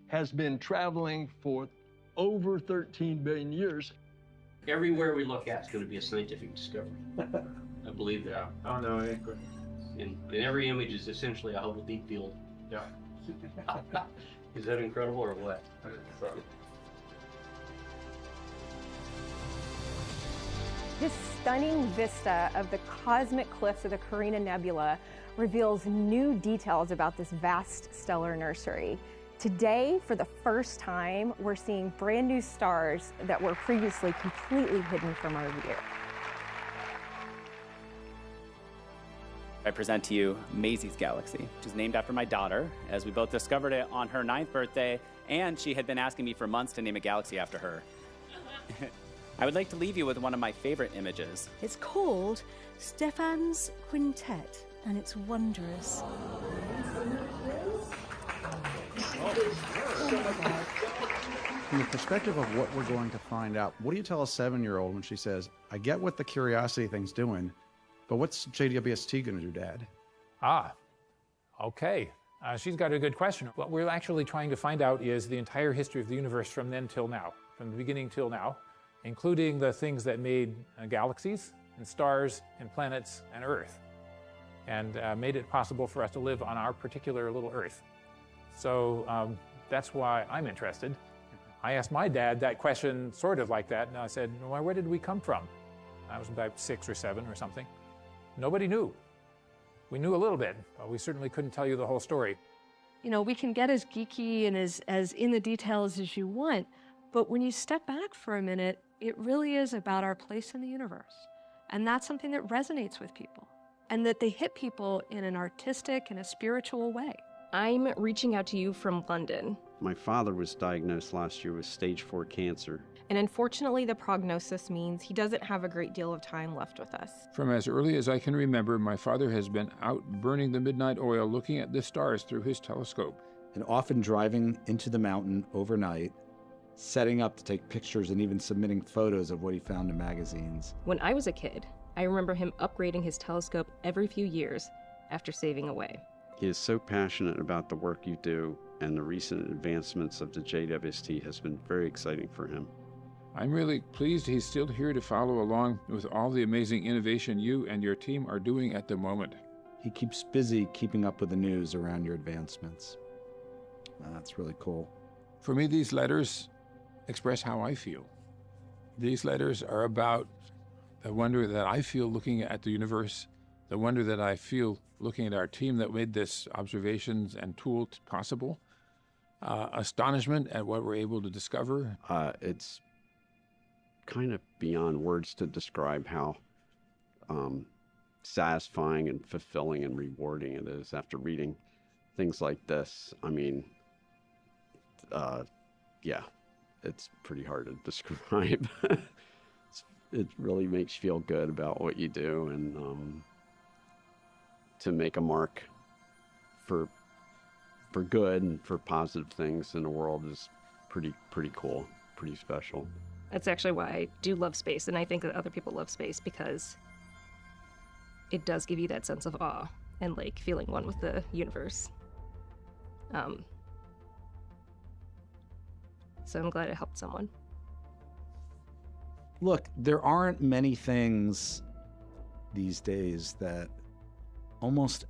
has been traveling for over 13 billion years. Everywhere we look at is going to be a scientific discovery. I believe that. Oh, no, it ain't good. And every image is essentially a Hubble deep field. Yeah. Is that incredible or what? This stunning vista of the cosmic cliffs of the Carina Nebula reveals new details about this vast stellar nursery. Today, for the first time, we're seeing brand new stars that were previously completely hidden from our view. I present to you Maisie's Galaxy, which is named after my daughter, as we both discovered it on her 9th birthday, and she had been asking me for months to name a galaxy after her. I would like to leave you with one of my favorite images. It's called Stephan's Quintet, and it's wondrous. From the perspective of what we're going to find out, what do you tell a 7-year-old when she says, I get what the Curiosity thing's doing, but what's JWST going to do, Dad? Okay. She's got a good question. What we're actually trying to find out is the entire history of the universe from then till now, from the beginning till now, including the things that made galaxies and stars and planets and Earth, and made it possible for us to live on our particular little Earth. So that's why I'm interested. I asked my dad that question sort of like that, and I said, well, where did we come from? I was about 6 or 7 or something. Nobody knew. We knew a little bit, but we certainly couldn't tell you the whole story. You know, we can get as geeky and as in the details as you want, but when you step back for a minute, it really is about our place in the universe. And that's something that resonates with people, and that they hit people in an artistic and a spiritual way. I'm reaching out to you from London. My father was diagnosed last year with stage 4 cancer. And unfortunately, the prognosis means he doesn't have a great deal of time left with us. From as early as I can remember, my father has been out burning the midnight oil, looking at the stars through his telescope. And often driving into the mountain overnight, setting up to take pictures and even submitting photos of what he found in magazines. When I was a kid, I remember him upgrading his telescope every few years after saving away. He is so passionate about the work you do, and the recent advancements of the JWST has been very exciting for him. I'm really pleased he's still here to follow along with all the amazing innovation you and your team are doing at the moment. He keeps busy keeping up with the news around your advancements. That's really cool. For me, these letters express how I feel. These letters are about the wonder that I feel looking at the universe, the wonder that I feel looking at our team that made this observations and tool possible, astonishment at what we're able to discover. It's kind of beyond words to describe how satisfying and fulfilling and rewarding it is after reading things like this. I mean, yeah, it's pretty hard to describe. It really makes you feel good about what you do, and to make a mark for good and for positive things in the world is pretty cool, pretty special. That's actually why I do love space, and I think that other people love space, because it does give you that sense of awe and like feeling one with the universe. So I'm glad it helped someone. Look, there aren't many things these days that almost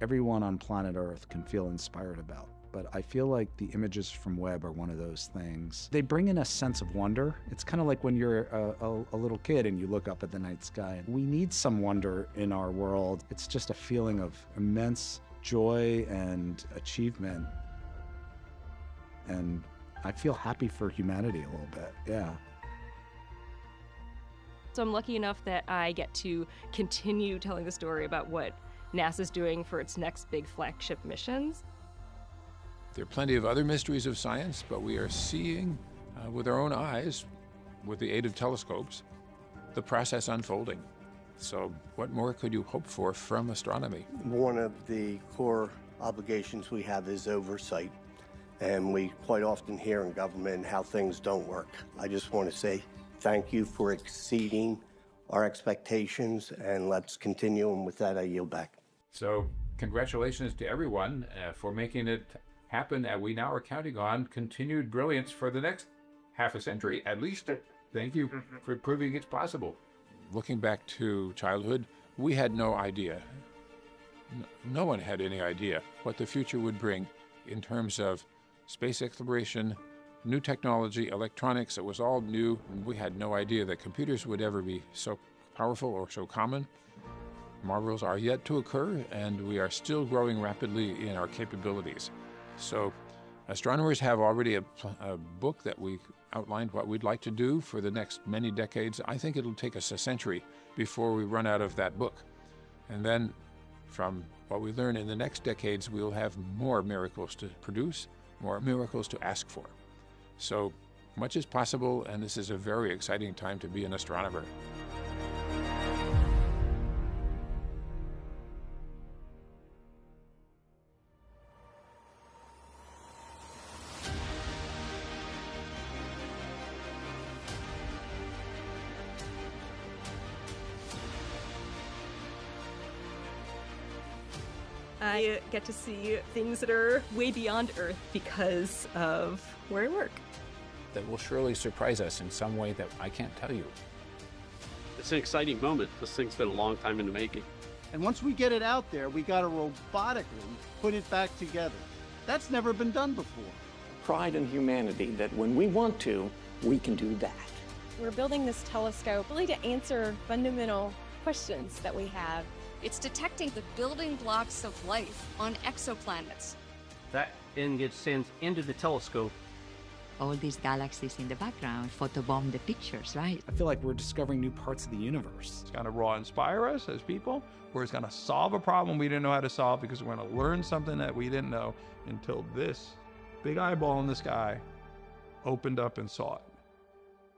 everyone on planet Earth can feel inspired about. But I feel like the images from Webb are one of those things. They bring in a sense of wonder. It's kind of like when you're a little kid and you look up at the night sky. We need some wonder in our world. It's just a feeling of immense joy and achievement. And I feel happy for humanity a little bit, yeah. So I'm lucky enough that I get to continue telling the story about what NASA's doing for its next big flagship missions. There are plenty of other mysteries of science, but we are seeing with our own eyes, with the aid of telescopes, the process unfolding. So what more could you hope for from astronomy? One of the core obligations we have is oversight. And we quite often hear in government how things don't work. I just want to say thank you for exceeding our expectations, and let's continue. And with that, I yield back. So congratulations to everyone for making it happen. And we now are counting on continued brilliance for the next half a century, at least. Thank you for proving it's possible. Looking back to childhood, we had no idea. No one had any idea what the future would bring in terms of space exploration, new technology, electronics. It was all new. We had no idea that computers would ever be so powerful or so common. Marvels are yet to occur, and we are still growing rapidly in our capabilities. So astronomers have already a book that we outlined what we'd like to do for the next many decades. I think it'll take us a century before we run out of that book. And then from what we learn in the next decades, we'll have more miracles to produce, more miracles to ask for. So much is possible, and this is a very exciting time to be an astronomer. I get to see things that are way beyond Earth because of where I work. That will surely surprise us in some way that I can't tell you. It's an exciting moment. This thing's been a long time in the making. And once we get it out there, we got to robotically put it back together. That's never been done before. Pride in humanity that when we want to, we can do that. We're building this telescope really to answer fundamental questions that we have. It's detecting the building blocks of life on exoplanets. That then gets sent into the telescope. All these galaxies in the background photobomb the pictures, right? I feel like we're discovering new parts of the universe. It's going to raw inspire us as people, or it's going to solve a problem we didn't know how to solve because we're going to learn something that we didn't know until this big eyeball in the sky opened up and saw it.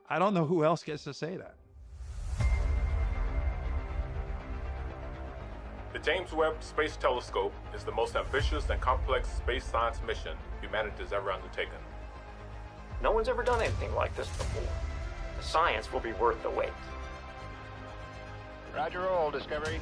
I don't know who else gets to say that. The James Webb Space Telescope is the most ambitious and complex space science mission humanity has ever undertaken. No one's ever done anything like this before. The science will be worth the wait. Roger roll, Discovery.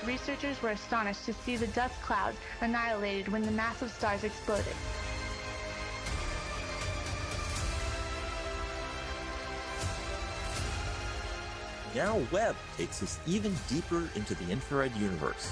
researchers were astonished to see the dust clouds annihilated when the massive stars exploded. Now Webb takes us even deeper into the infrared universe.